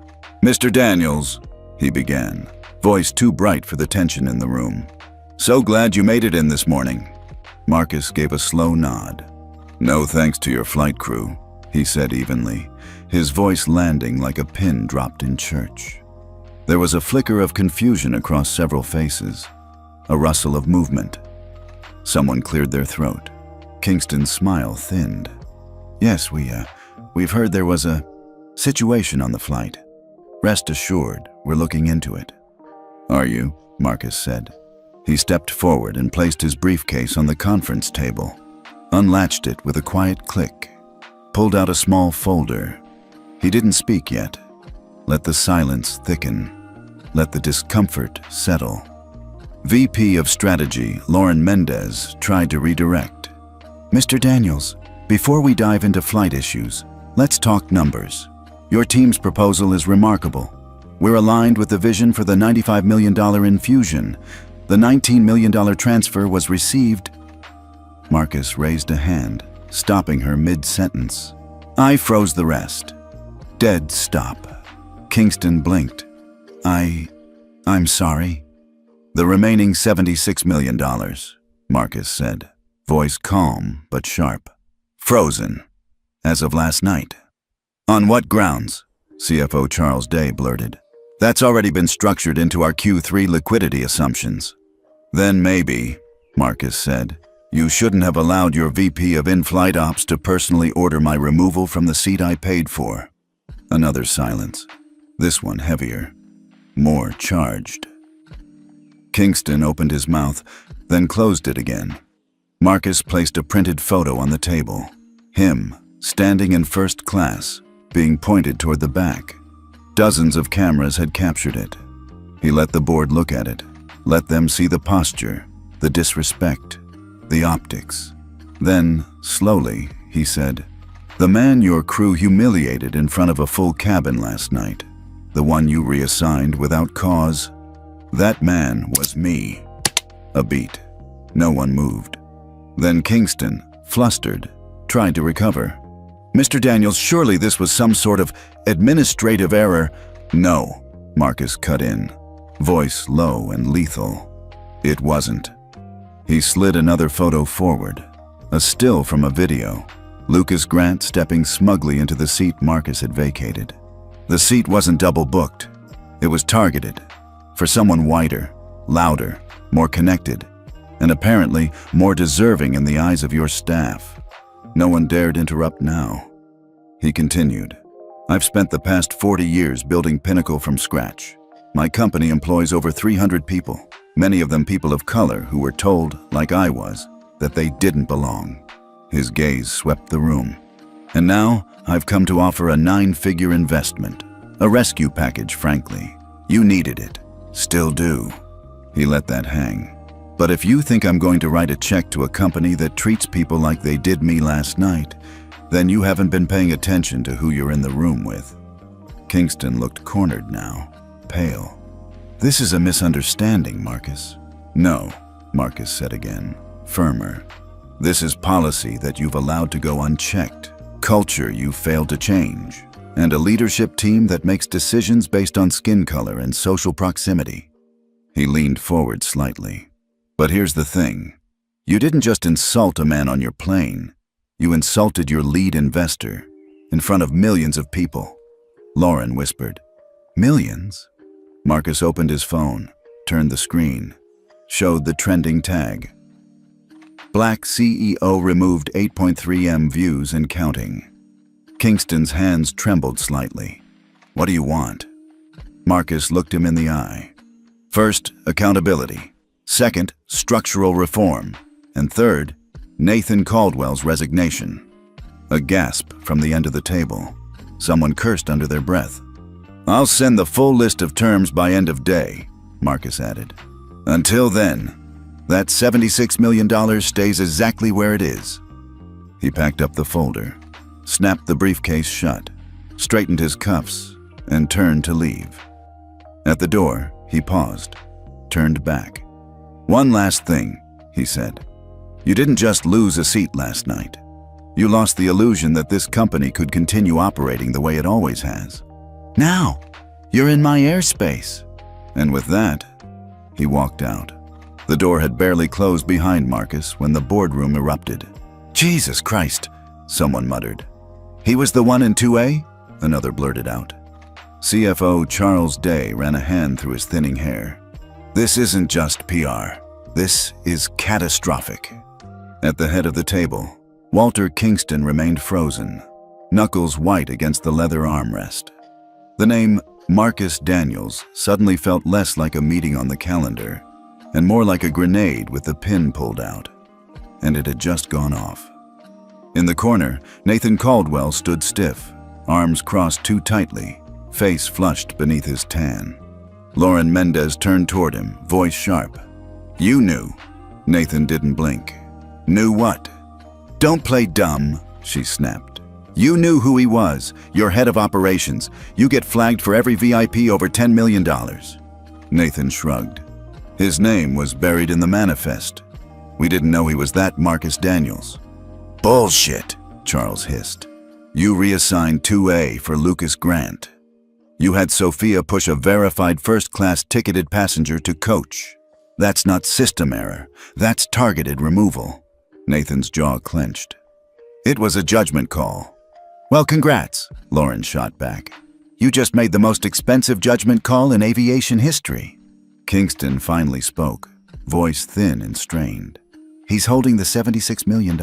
"Mr. Daniels," he began, voice too bright for the tension in the room. "So glad you made it in this morning." Marcus gave a slow nod. "No thanks to your flight crew," he said evenly, his voice landing like a pin dropped in church. There was a flicker of confusion across several faces, a rustle of movement. Someone cleared their throat. Kingston's smile thinned. "Yes, we've heard there was a situation on the flight. Rest assured, we're looking into it." "Are you?" Marcus said. He stepped forward and placed his briefcase on the conference table, unlatched it with a quiet click, pulled out a small folder. He didn't speak yet. Let the silence thicken. Let the discomfort settle. VP of Strategy, Lauren Mendez, tried to redirect. "Mr. Daniels, before we dive into flight issues, let's talk numbers. Your team's proposal is remarkable. We're aligned with the vision for the $95 million infusion. The $19 million transfer was received." Marcus raised a hand, stopping her mid-sentence. I froze the rest. Dead stop. Kingston blinked. I'm sorry." "The remaining $76 million, Marcus said, voice calm but sharp. "Frozen. As of last night." "On what grounds?" CFO Charles Day blurted. "That's already been structured into our Q3 liquidity assumptions." "Then maybe," Marcus said, "you shouldn't have allowed your VP of in-flight ops to personally order my removal from the seat I paid for." Another silence. This one heavier, more charged. Kingston opened his mouth, then closed it again. Marcus placed a printed photo on the table. Him, standing in first class, being pointed toward the back. Dozens of cameras had captured it. He let the board look at it, let them see the posture, the disrespect, the optics. Then, slowly, he said, "The man your crew humiliated in front of a full cabin last night, the one you reassigned without cause, that man was me." A beat. No one moved. Then Kingston, flustered, tried to recover. "Mr. Daniels, surely this was some sort of administrative error." "No," Marcus cut in, voice low and lethal. "It wasn't." He slid another photo forward, a still from a video. Lucas Grant stepping smugly into the seat Marcus had vacated. The seat wasn't double booked. It was targeted for someone whiter, louder, more connected, and apparently more deserving in the eyes of your staff. No one dared interrupt now. He continued, "I've spent the past 40 years building Pinnacle from scratch. My company employs over 300 people, many of them people of color who were told, like I was, that they didn't belong." His gaze swept the room. "And now I've come to offer a 9-figure investment, a rescue package, frankly. You needed it. Still do." He let that hang. "But if you think I'm going to write a check to a company that treats people like they did me last night, then you haven't been paying attention to who you're in the room with." Kingston looked cornered now, pale. "This is a misunderstanding, Marcus." "No," Marcus said again, firmer. "This is policy that you've allowed to go unchecked, culture you've failed to change, and a leadership team that makes decisions based on skin color and social proximity." He leaned forward slightly. "But here's the thing. You didn't just insult a man on your plane. You insulted your lead investor in front of millions of people." Lauren whispered. "Millions?" Marcus opened his phone, turned the screen, showed the trending tag. Black CEO removed 8.3 M views and counting. Kingston's hands trembled slightly. "What do you want?" Marcus looked him in the eye. "First, accountability. Second, structural reform. And third, Nathan Caldwell's resignation." A gasp from the end of the table. Someone cursed under their breath. "I'll send the full list of terms by end of day," Marcus added. "Until then, that $76 million stays exactly where it is." He packed up the folder, snapped the briefcase shut, straightened his cuffs, and turned to leave. At the door, he paused. turned back. "One last thing," he said. "You didn't just lose a seat last night. You lost the illusion that this company could continue operating the way it always has. Now, you're in my airspace." And with that, he walked out. The door had barely closed behind Marcus when the boardroom erupted. "Jesus Christ," someone muttered. "He was the one in 2A?" another blurted out. CFO Charles Day ran a hand through his thinning hair. "This isn't just PR. This is catastrophic." At the head of the table, Walter Kingston remained frozen, knuckles white against the leather armrest. The name Marcus Daniels suddenly felt less like a meeting on the calendar and more like a grenade with the pin pulled out. And it had just gone off. In the corner, Nathan Caldwell stood stiff, arms crossed too tightly, face flushed beneath his tan. Lauren Mendez turned toward him, voice sharp. "You knew." Nathan didn't blink. "Knew what?" "Don't play dumb," she snapped. "You knew who he was, your head of operations. You get flagged for every VIP over $10 million. Nathan shrugged. His name was buried in the manifest. We didn't know he was that Marcus Daniels. "Bullshit," Charles hissed. "You reassigned 2A for Lucas Grant. You had Sophia push a verified first-class ticketed passenger to coach. That's not system error. That's targeted removal." Nathan's jaw clenched. "It was a judgment call." "Well, congrats," Lauren shot back. "You just made the most expensive judgment call in aviation history." Kingston finally spoke, voice thin and strained. "He's holding the $76 million.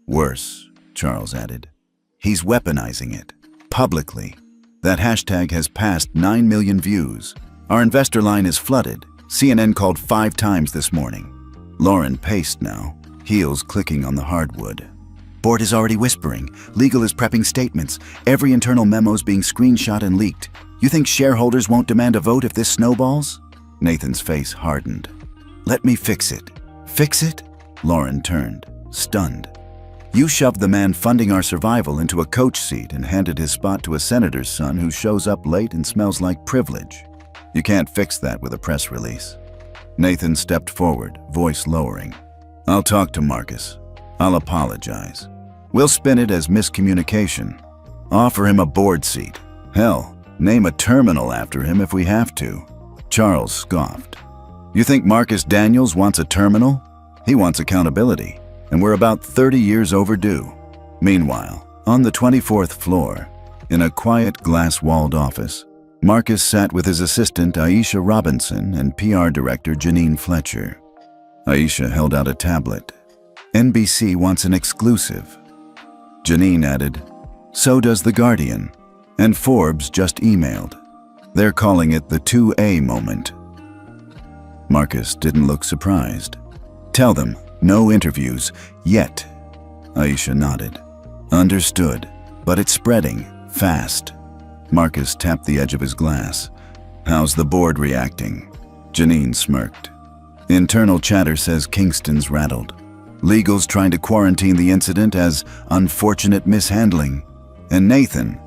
Worse," Charles added. "He's weaponizing it, publicly. That hashtag has passed 9 million views. Our investor line is flooded. CNN called 5 times this morning." Lauren paced now, heels clicking on the hardwood. "Board is already whispering. Legal is prepping statements. Every internal memo's being screenshot and leaked. You think shareholders won't demand a vote if this snowballs?" Nathan's face hardened. "Let me fix it." "Fix it?" Lauren turned, stunned. "You shoved the man funding our survival into a coach seat and handed his spot to a senator's son who shows up late and smells like privilege. You can't fix that with a press release." Nathan stepped forward, voice lowering. "I'll talk to Marcus. I'll apologize. We'll spin it as miscommunication. Offer him a board seat. Hell, name a terminal after him if we have to." Charles scoffed. "You think Marcus Daniels wants a terminal? He wants accountability, and we're about 30 years overdue." Meanwhile, on the 24th floor, in a quiet glass-walled office, Marcus sat with his assistant Aisha Robinson and PR director Janine Fletcher. Aisha held out a tablet. "NBC wants an exclusive." Janine added, "So does The Guardian. And Forbes just emailed. They're calling it the 2A moment." Marcus didn't look surprised. "Tell them, no interviews, yet." Aisha nodded. "Understood, but it's spreading, fast." Marcus tapped the edge of his glass. "How's the board reacting?" Janine smirked. "Internal chatter says Kingston's rattled. Legal's trying to quarantine the incident as unfortunate mishandling. And Nathan,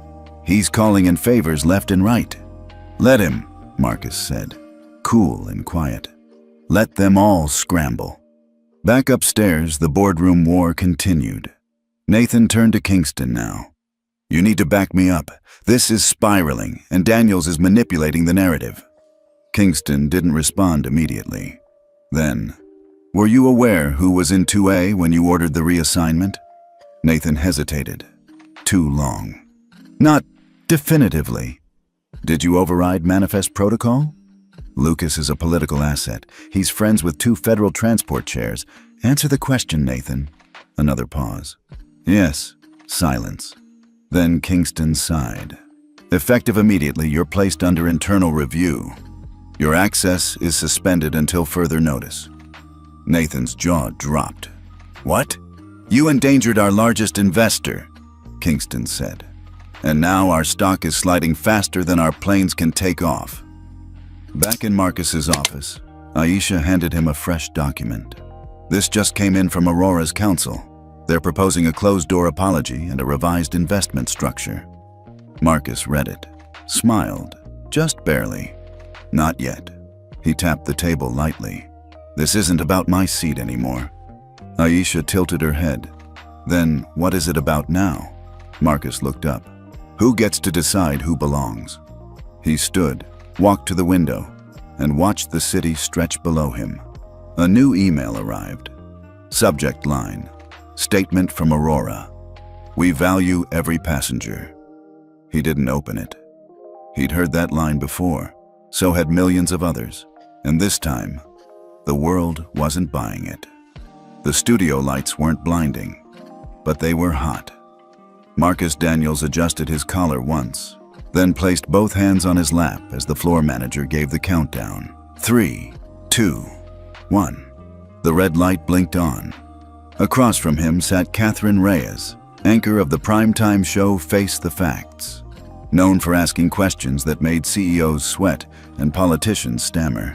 he's calling in favors left and right." "Let him," Marcus said, cool and quiet. "Let them all scramble." Back upstairs, the boardroom war continued. Nathan turned to Kingston now. "You need to back me up. This is spiraling, and Daniels is manipulating the narrative." Kingston didn't respond immediately. Then, "Were you aware who was in 2A when you ordered the reassignment?" Nathan hesitated. Too long. "Not definitively." "Did you override manifest protocol?" "Lucas is a political asset. He's friends with 2 federal transport chairs. Answer the question, Nathan." Another pause. "Yes." Silence. Then Kingston sighed. "Effective immediately, you're placed under internal review. Your access is suspended until further notice." Nathan's jaw dropped. "What?" "You endangered our largest investor," Kingston said. "And now our stock is sliding faster than our planes can take off." Back in Marcus's office, Aisha handed him a fresh document. "This just came in from Aurora's counsel. They're proposing a closed-door apology and a revised investment structure." Marcus read it, smiled, just barely. "Not yet. He tapped the table lightly. "This isn't about my seat anymore." Aisha tilted her head. "Then what is it about now?" Marcus looked up. "Who gets to decide who belongs?" He stood, walked to the window, and watched the city stretch below him. A new email arrived. Subject line: Statement from Aurora. "We value every passenger." He didn't open it. He'd heard that line before, so had millions of others, and this time, the world wasn't buying it. The studio lights weren't blinding, but they were hot. Marcus Daniels adjusted his collar once, then placed both hands on his lap as the floor manager gave the countdown. 3, 2, 1. The red light blinked on. Across from him sat Catherine Reyes, anchor of the primetime show Face the Facts, known for asking questions that made CEOs sweat and politicians stammer.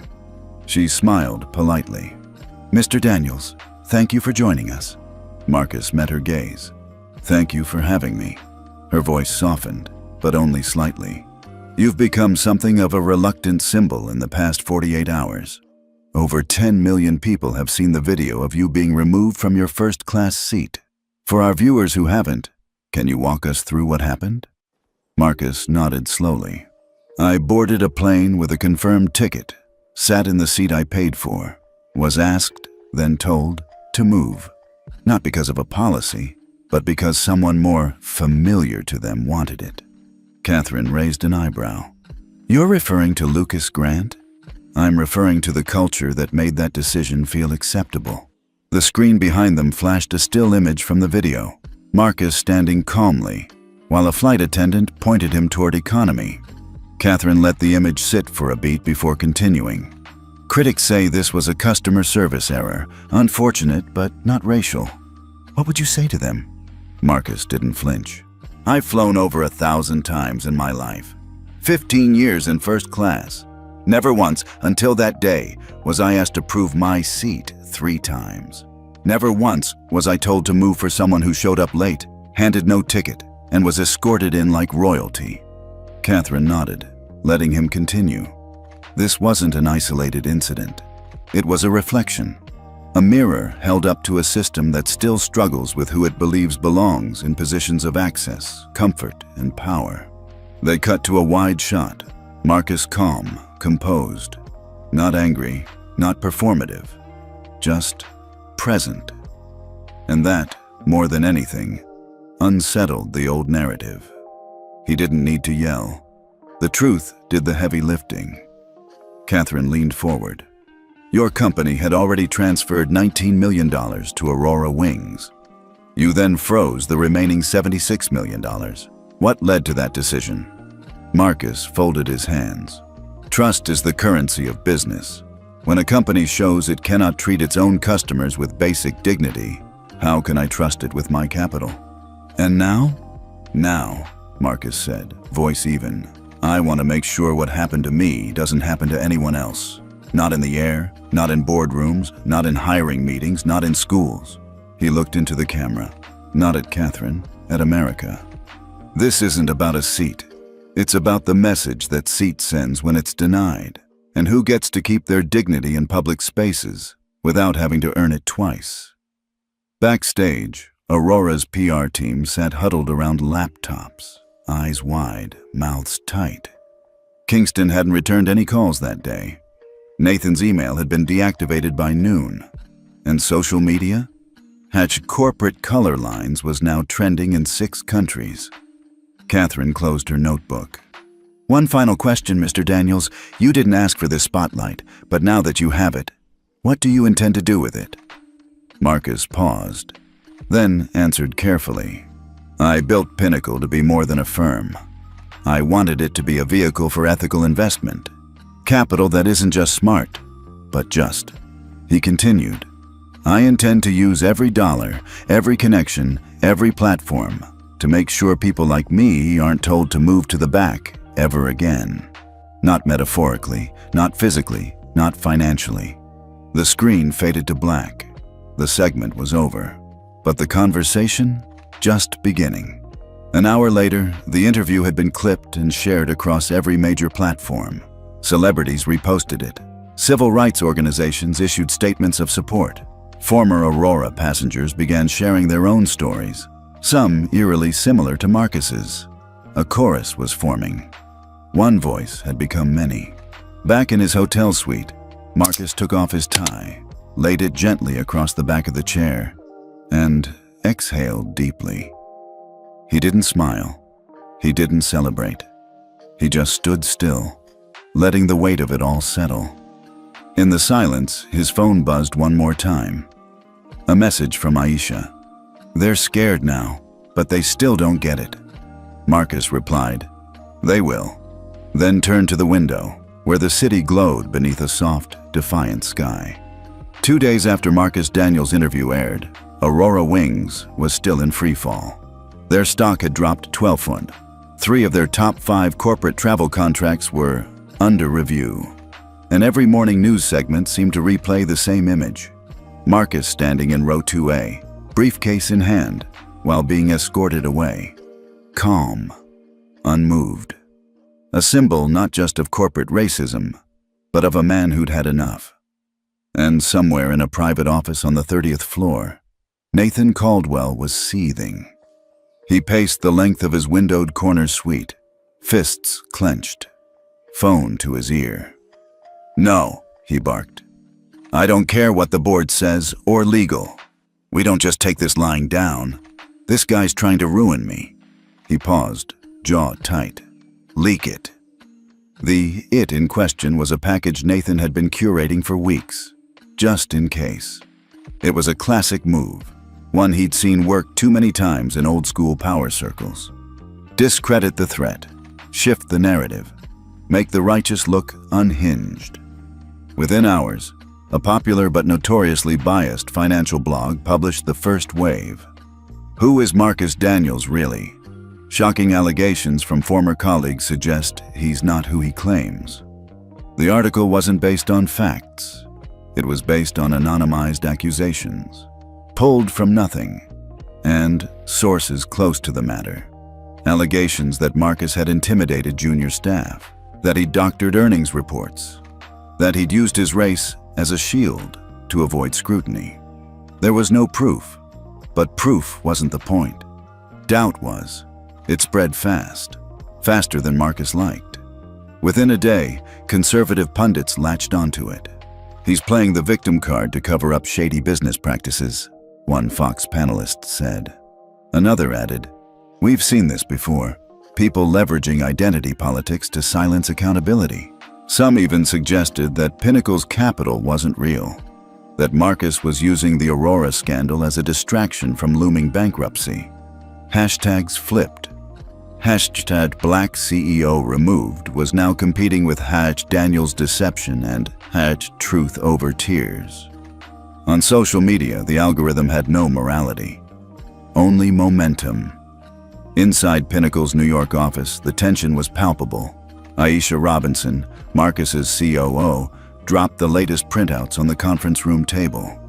She smiled politely. "Mr. Daniels, thank you for joining us." Marcus met her gaze. "Thank you for having me." Her voice softened, but only slightly. "You've become something of a reluctant symbol in the past 48 hours. Over 10 million people have seen the video of you being removed from your first-class seat. For our viewers who haven't, can you walk us through what happened?" Marcus nodded slowly. "I boarded a plane with a confirmed ticket, sat in the seat I paid for, was asked, then told, to move. Not because of a policy, but because someone more familiar to them wanted it." Catherine raised an eyebrow. "You're referring to Lucas Grant?" "I'm referring to the culture that made that decision feel acceptable." The screen behind them flashed a still image from the video. Marcus standing calmly, while a flight attendant pointed him toward economy. Catherine let the image sit for a beat before continuing. "Critics say this was a customer service error, unfortunate but not racial. What would you say to them?" Marcus didn't flinch. "I've flown over 1,000 times in my life. 15 years in first class. Never once, until that day, was I asked to prove my seat 3 times. Never once was I told to move for someone who showed up late, handed no ticket, and was escorted in like royalty." Catherine nodded, letting him continue. This wasn't an isolated incident. It was a reflection. A mirror held up to a system that still struggles with who it believes belongs in positions of access, comfort, and power. They cut to a wide shot. Marcus calm, composed. Not angry, not performative. Just present. And that, more than anything, unsettled the old narrative. He didn't need to yell. The truth did the heavy lifting. Catherine leaned forward. "Your company had already transferred $19 million to Aurora Wings. You then froze the remaining $76 million. What led to that decision?" Marcus folded his hands. "Trust is the currency of business. When a company shows it cannot treat its own customers with basic dignity, how can I trust it with my capital?" "And now?" "Now," Marcus said, voice even. "I want to make sure what happened to me doesn't happen to anyone else. Not in the air, not in boardrooms, not in hiring meetings, not in schools." He looked into the camera, not at Catherine, at America. "This isn't about a seat. It's about the message that seat sends when it's denied, and who gets to keep their dignity in public spaces without having to earn it twice." Backstage, Aurora's PR team sat huddled around laptops, eyes wide, mouths tight. Kingston hadn't returned any calls that day. Nathan's email had been deactivated by noon. And social media? Hatch corporate color lines was now trending in 6 countries. Catherine closed her notebook. "One final question, Mr. Daniels. You didn't ask for this spotlight, but now that you have it, what do you intend to do with it?" Marcus paused, then answered carefully. "I built Pinnacle to be more than a firm. I wanted it to be a vehicle for ethical investment. Capital that isn't just smart, but just." He continued, "I intend to use every dollar, every connection, every platform to make sure people like me aren't told to move to the back ever again. Not metaphorically, not physically, not financially." The screen faded to black. The segment was over, but the conversation just beginning. An hour later, the interview had been clipped and shared across every major platform. Celebrities reposted it. Civil rights organizations issued statements of support. Former Aurora passengers began sharing their own stories, some eerily similar to Marcus's. A chorus was forming. One voice had become many. Back in his hotel suite, Marcus took off his tie, laid it gently across the back of the chair, and exhaled deeply. He didn't smile. He didn't celebrate. He just stood still, letting the weight of it all settle. In the silence, his phone buzzed one more time. A message from Aisha. "They're scared now, but they still don't get it." Marcus replied, "They will," then turned to the window, where the city glowed beneath a soft, defiant sky. 2 days after Marcus Daniels' interview aired, Aurora Wings was still in freefall. Their stock had dropped 12%. 3 of their top 5 corporate travel contracts were under review. And every morning news segment seemed to replay the same image. Marcus standing in row 2A, briefcase in hand, while being escorted away. Calm, unmoved. A symbol not just of corporate racism, but of a man who'd had enough. And somewhere in a private office on the 30th floor, Nathan Caldwell was seething. He paced the length of his windowed corner suite, fists clenched, phone to his ear. "No," he barked. "I don't care what the board says or legal. We don't just take this lying down. This guy's trying to ruin me." He paused, jaw tight. "Leak it." The "it" in question was a package Nathan had been curating for weeks, just in case. It was a classic move, one he'd seen work too many times in old-school power circles. Discredit the threat, shift the narrative, make the righteous look unhinged. Within hours, a popular but notoriously biased financial blog published the first wave. Who is Marcus Daniels really? Shocking allegations from former colleagues suggest he's not who he claims. The article wasn't based on facts. It was based on anonymized accusations, pulled from nothing, and sources close to the matter. Allegations that Marcus had intimidated junior staff, that he'd doctored earnings reports, that he'd used his race as a shield to avoid scrutiny. There was no proof, but proof wasn't the point. Doubt was. It spread fast, faster than Marcus liked. Within a day, conservative pundits latched onto it. "He's playing the victim card to cover up shady business practices," one Fox panelist said. Another added, "We've seen this before, people leveraging identity politics to silence accountability." Some even suggested that Pinnacle's capital wasn't real, that Marcus was using the Aurora scandal as a distraction from looming bankruptcy. Hashtags flipped. Hashtag Black CEO removed was now competing with Daniels deception and Truth over tears. On social media, the algorithm had no morality, only momentum. Inside Pinnacle's New York office, the tension was palpable. Aisha Robinson, Marcus's COO, dropped the latest printouts on the conference room table.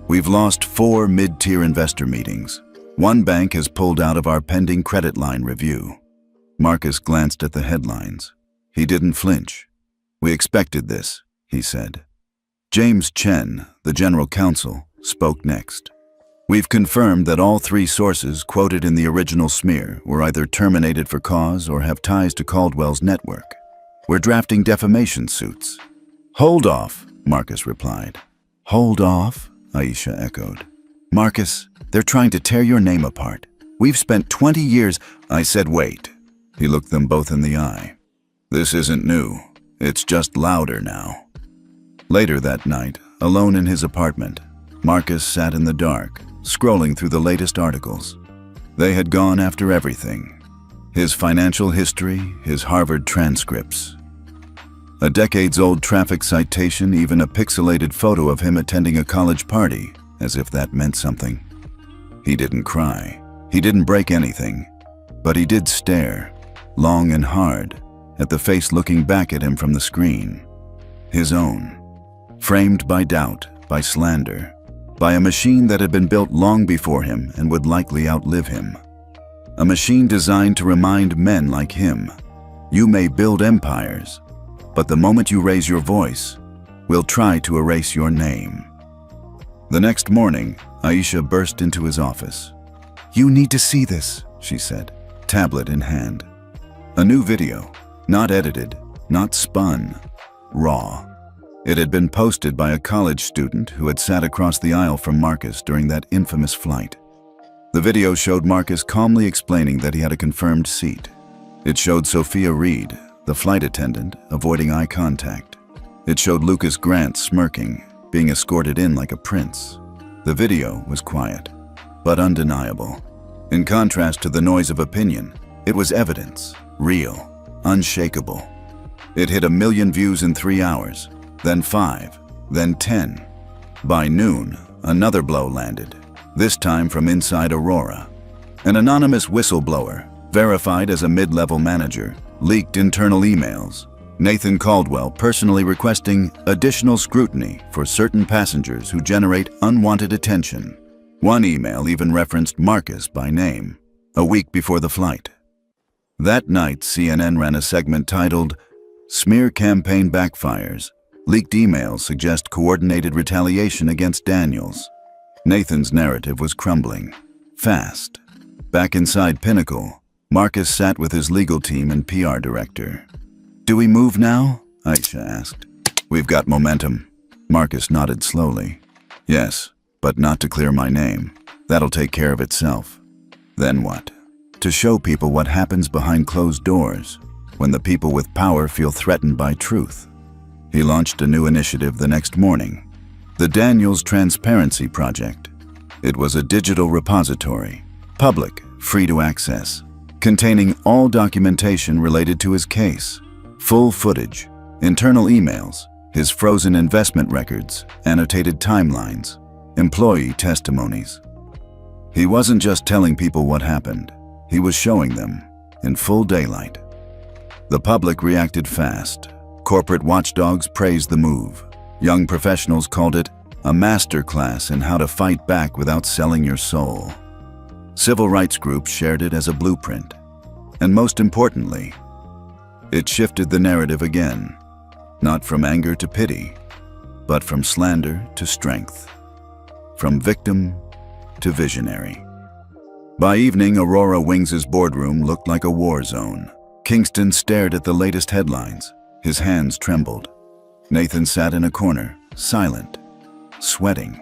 "We've lost 4 mid-tier investor meetings. One bank has pulled out of our pending credit line review." Marcus glanced at the headlines. He didn't flinch. "We expected this," he said. James Chen, the general counsel, spoke next. "We've confirmed that all 3 sources quoted in the original smear were either terminated for cause or have ties to Caldwell's network. We're drafting defamation suits." "Hold off," Marcus replied. "Hold off?" Aisha echoed. "Marcus, they're trying to tear your name apart. We've spent 20 years—" "I said wait." He looked them both in the eye. "This isn't new. It's just louder now." Later that night, alone in his apartment, Marcus sat in the dark, scrolling through the latest articles. They had gone after everything. His financial history, his Harvard transcripts. A decades-old traffic citation, even a pixelated photo of him attending a college party, as if that meant something. He didn't cry. He didn't break anything. But he did stare, long and hard, at the face looking back at him from the screen. His own. Framed by doubt, by slander, by a machine that had been built long before him and would likely outlive him. A machine designed to remind men like him, you may build empires, but the moment you raise your voice, We'll try to erase your name." The next morning, Aisha burst into his office. "You need to see this," she said, tablet in hand. A new video, not edited, not spun, raw. It had been posted by a college student who had sat across the aisle from Marcus during that infamous flight. The video showed Marcus calmly explaining that he had a confirmed seat. It showed Sophia Reed, the flight attendant, avoiding eye contact. It showed Lucas Grant smirking, being escorted in like a prince. The video was quiet, but undeniable. In contrast to the noise of opinion, it was evidence, real, unshakable. It hit 1 million views in 3 hours, then 5, then 10. By noon, another blow landed, this time from inside Aurora. An anonymous whistleblower, verified as a mid-level manager, leaked internal emails. Nathan Caldwell personally requesting additional scrutiny for certain passengers who generate unwanted attention. One email even referenced Marcus by name, a week before the flight. That night, CNN ran a segment titled, "Smear Campaign Backfires. Leaked emails suggest coordinated retaliation against Daniels." Nathan's narrative was crumbling, fast. Back inside Pinnacle, Marcus sat with his legal team and PR director. "Do we move now?" Aisha asked. "We've got momentum." Marcus nodded slowly. "Yes, but not to clear my name. That'll take care of itself." "Then what?" "To show people what happens behind closed doors, when the people with power feel threatened by truth." He launched a new initiative the next morning, the Daniels Transparency Project. It was a digital repository, public, free to access, containing all documentation related to his case. Full footage, internal emails, his frozen investment records, annotated timelines, employee testimonies. He wasn't just telling people what happened, he was showing them in full daylight. The public reacted fast. Corporate watchdogs praised the move. Young professionals called it a masterclass in how to fight back without selling your soul. Civil rights groups shared it as a blueprint. And most importantly, it shifted the narrative again, not from anger to pity, but from slander to strength, from victim to visionary. By evening, Aurora Wings's boardroom looked like a war zone. Kingston stared at the latest headlines. His hands trembled. Nathan sat in a corner, silent, sweating.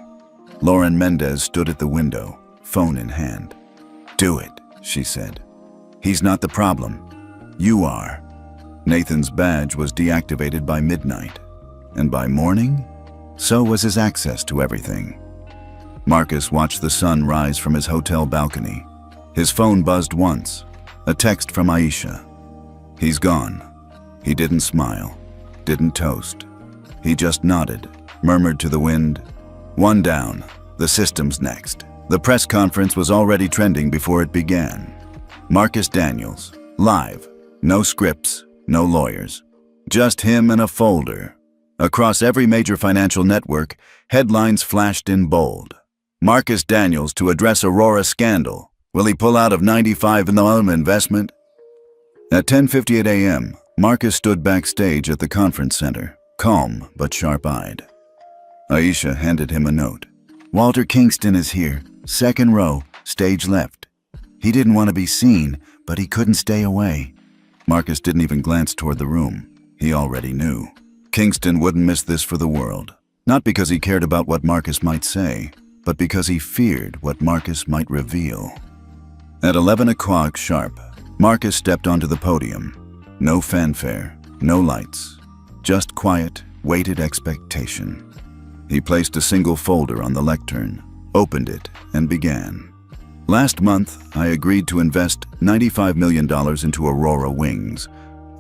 Lauren Mendez stood at the window, phone in hand. "Do it," she said. "He's not the problem. You are." Nathan's badge was deactivated by midnight, and by morning, so was his access to everything. Marcus watched the sun rise from his hotel balcony. His phone buzzed once, a text from Aisha. "He's gone." He didn't smile, didn't toast. He just nodded, murmured to the wind, "One down, the system's next." The press conference was already trending before it began. Marcus Daniels, live, no scripts, no lawyers, just him and a folder. Across every major financial network, headlines flashed in bold. "Marcus Daniels to address Aurora scandal. Will he pull out of 95 in the home investment?" At 10:58 a.m., Marcus stood backstage at the conference center, calm but sharp-eyed. Aisha handed him a note. "Walter Kingston is here, second row, stage left. He didn't want to be seen, but he couldn't stay away." Marcus didn't even glance toward the room. He already knew. Kingston wouldn't miss this for the world. Not because he cared about what Marcus might say, but because he feared what Marcus might reveal. At 11 o'clock sharp, Marcus stepped onto the podium. No fanfare, no lights, just quiet, weighted expectation. He placed a single folder on the lectern, opened it, and began. "Last month, I agreed to invest $95 million into Aurora Wings,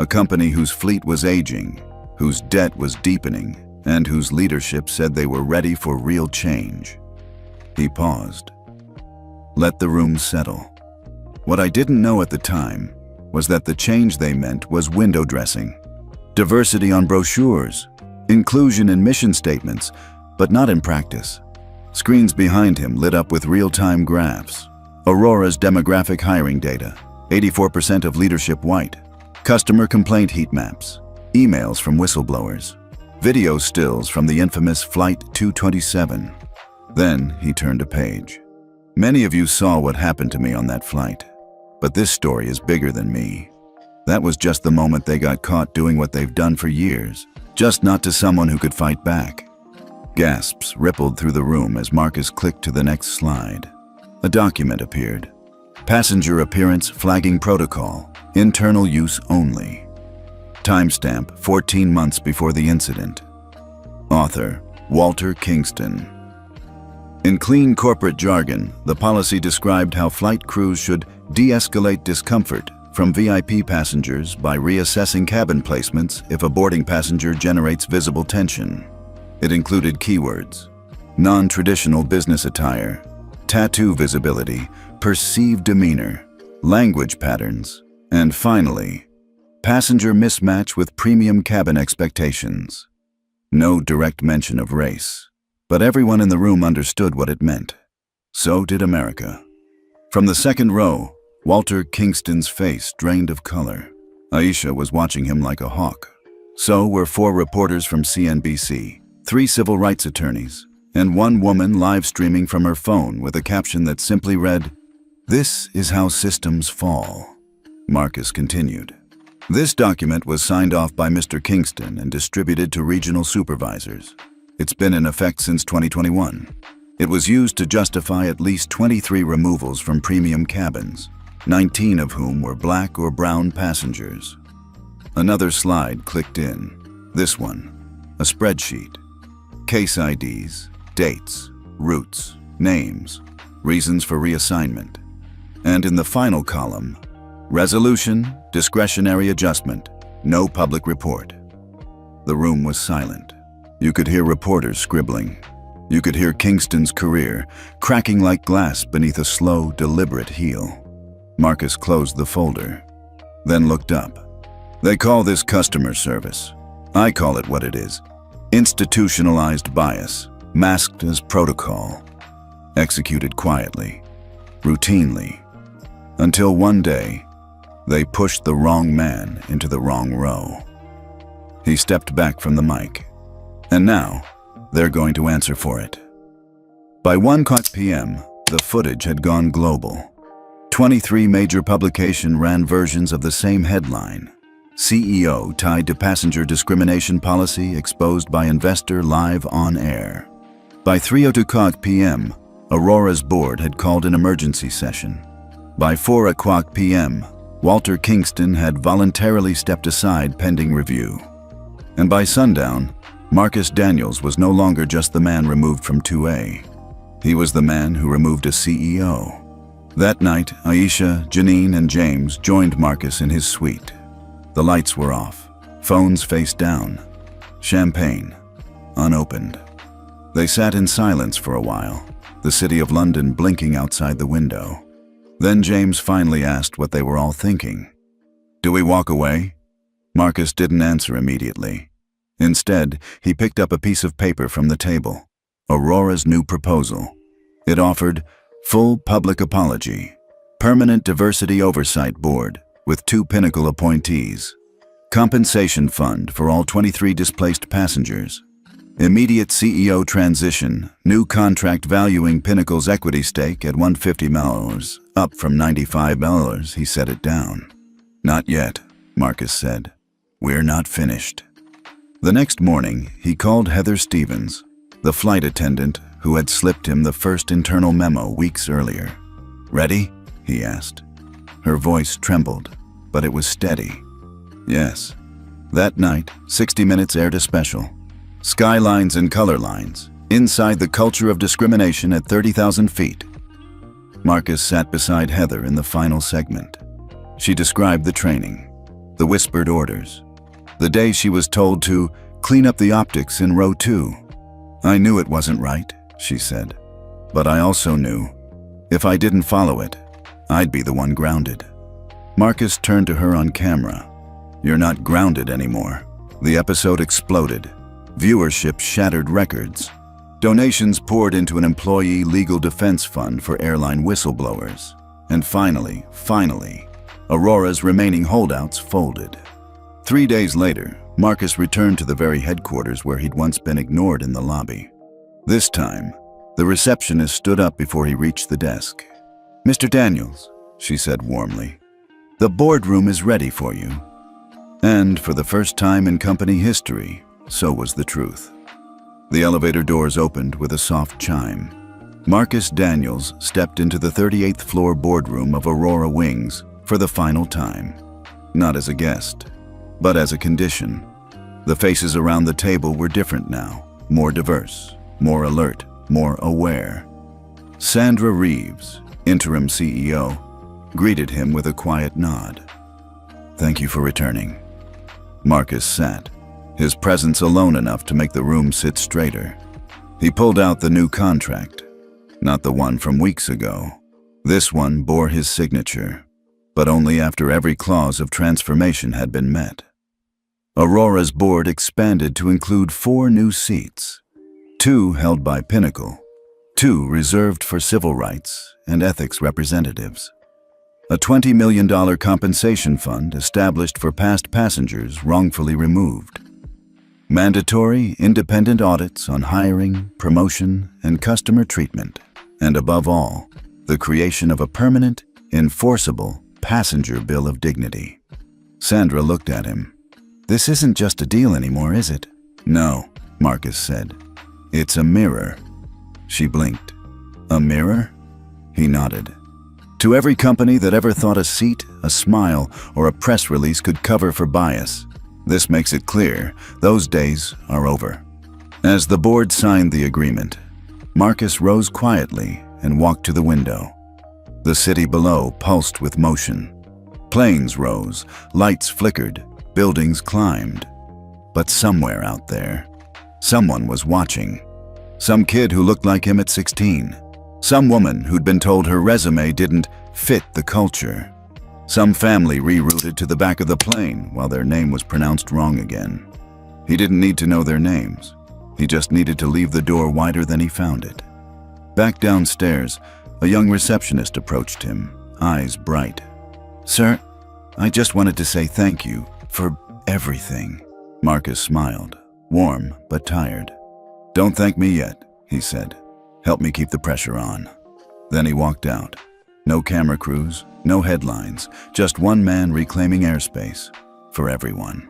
a company whose fleet was aging, whose debt was deepening, and whose leadership said they were ready for real change." He paused. Let the room settle. What I didn't know at the time was that the change they meant was window dressing. Diversity on brochures, inclusion in mission statements, but not in practice. Screens behind him lit up with real-time graphs. Aurora's demographic hiring data, 84% of leadership white. Customer complaint heat maps, emails from whistleblowers. Video stills from the infamous Flight 227. Then he turned a page. Many of you saw what happened to me on that flight, but this story is bigger than me. That was just the moment they got caught doing what they've done for years, just not to someone who could fight back. Gasps rippled through the room as Marcus clicked to the next slide. A document appeared. Passenger appearance flagging protocol, internal use only. Timestamp 14 months before the incident. Author Walter Kingston. In clean corporate jargon, the policy described how flight crews should de-escalate discomfort from VIP passengers by reassessing cabin placements if a boarding passenger generates visible tension. It included keywords: non-traditional business attire, tattoo visibility, perceived demeanor, language patterns, and finally, passenger mismatch with premium cabin expectations. No direct mention of race, but everyone in the room understood what it meant. So did America. From the second row, Walter Kingston's face drained of color. Aisha was watching him like a hawk. So were 4 reporters from CNBC, 3 civil rights attorneys, and 1 woman live streaming from her phone with a caption that simply read, "This is how systems fall." Marcus continued. This document was signed off by Mr. Kingston and distributed to regional supervisors. It's been in effect since 2021. It was used to justify at least 23 removals from premium cabins, 19 of whom were black or brown passengers. Another slide clicked in. This one, a spreadsheet. Case IDs, dates, routes, names, reasons for reassignment. And in the final column, resolution, discretionary adjustment, no public report. The room was silent. You could hear reporters scribbling. You could hear Kingston's career cracking like glass beneath a slow, deliberate heel. Marcus closed the folder, then looked up. They call this customer service. I call it what it is. Institutionalized bias, masked as protocol. Executed quietly, routinely, until one day, they pushed the wrong man into the wrong row. He stepped back from the mic. And now, they're going to answer for it. By 1 p.m., the footage had gone global. 23 major publications ran versions of the same headline. CEO tied to passenger discrimination policy exposed by investor live on air. By 3:02 p.m., Aurora's board had called an emergency session. By 4:00 p.m., Walter Kingston had voluntarily stepped aside pending review. And by sundown, Marcus Daniels was no longer just the man removed from 2A. He was the man who removed a CEO. That night, Aisha, Janine, and James joined Marcus in his suite. The lights were off, phones face down, champagne unopened. They sat in silence for a while, the city of London blinking outside the window. Then James finally asked what they were all thinking. "Do we walk away?" Marcus didn't answer immediately. Instead, he picked up a piece of paper from the table, Aurora's new proposal. It offered full public apology, permanent diversity oversight board with 2 Pinnacle appointees, compensation fund for all 23 displaced passengers, immediate CEO transition, new contract valuing Pinnacle's equity stake at $150, up from $95, he set it down. "Not yet," Marcus said. "We're not finished." The next morning, he called Heather Stevens, the flight attendant who had slipped him the first internal memo weeks earlier. "Ready?" he asked. Her voice trembled, but it was steady. "Yes." That night, 60 Minutes aired a special. Skylines and color lines, inside the culture of discrimination at 30,000 feet. Marcus sat beside Heather in the final segment. She described the training, the whispered orders, the day she was told to clean up the optics in row 2. "I knew it wasn't right," she said, "but I also knew if I didn't follow it, I'd be the one grounded." Marcus turned to her on camera. "You're not grounded anymore." The episode exploded. Viewership shattered records. Donations poured into an employee legal defense fund for airline whistleblowers. And finally, Aurora's remaining holdouts folded. 3 days later, Marcus returned to the very headquarters where he'd once been ignored in the lobby. This time, the receptionist stood up before he reached the desk. "Mr. Daniels," she said warmly, "the boardroom is ready for you." And for the first time in company history, so was the truth. The elevator doors opened with a soft chime. Marcus Daniels stepped into the 38th floor boardroom of Aurora Wings for the final time. Not as a guest, but as a condition. The faces around the table were different now, more diverse, more alert, more aware. Sandra Reeves, interim CEO, greeted him with a quiet nod. "Thank you for returning." Marcus sat, his presence alone enough to make the room sit straighter. He pulled out the new contract, not the one from weeks ago. This one bore his signature, but only after every clause of transformation had been met. Aurora's board expanded to include 4 new seats, 2 held by Pinnacle, 2 reserved for civil rights and ethics representatives. A $20 million compensation fund established for past passengers wrongfully removed. Mandatory independent audits on hiring, promotion, and customer treatment. And above all, the creation of a permanent, enforceable passenger bill of dignity. Sandra looked at him. "This isn't just a deal anymore, is it?" "No," Marcus said. "It's a mirror." She blinked. "A mirror?" He nodded. "To every company that ever thought a seat, a smile, or a press release could cover for bias, this makes it clear those days are over." As the board signed the agreement, Marcus rose quietly and walked to the window. The city below pulsed with motion. Planes rose, lights flickered, buildings climbed. But somewhere out there, someone was watching. Some kid who looked like him at 16. Some woman who'd been told her resume didn't fit the culture. Some family rerouted to the back of the plane while their name was pronounced wrong again. He didn't need to know their names. He just needed to leave the door wider than he found it. Back downstairs, a young receptionist approached him, eyes bright. "Sir, I just wanted to say thank you for everything." Marcus smiled, warm but tired. "Don't thank me yet," he said. "Help me keep the pressure on." Then he walked out. No camera crews, no headlines, just one man reclaiming airspace for everyone.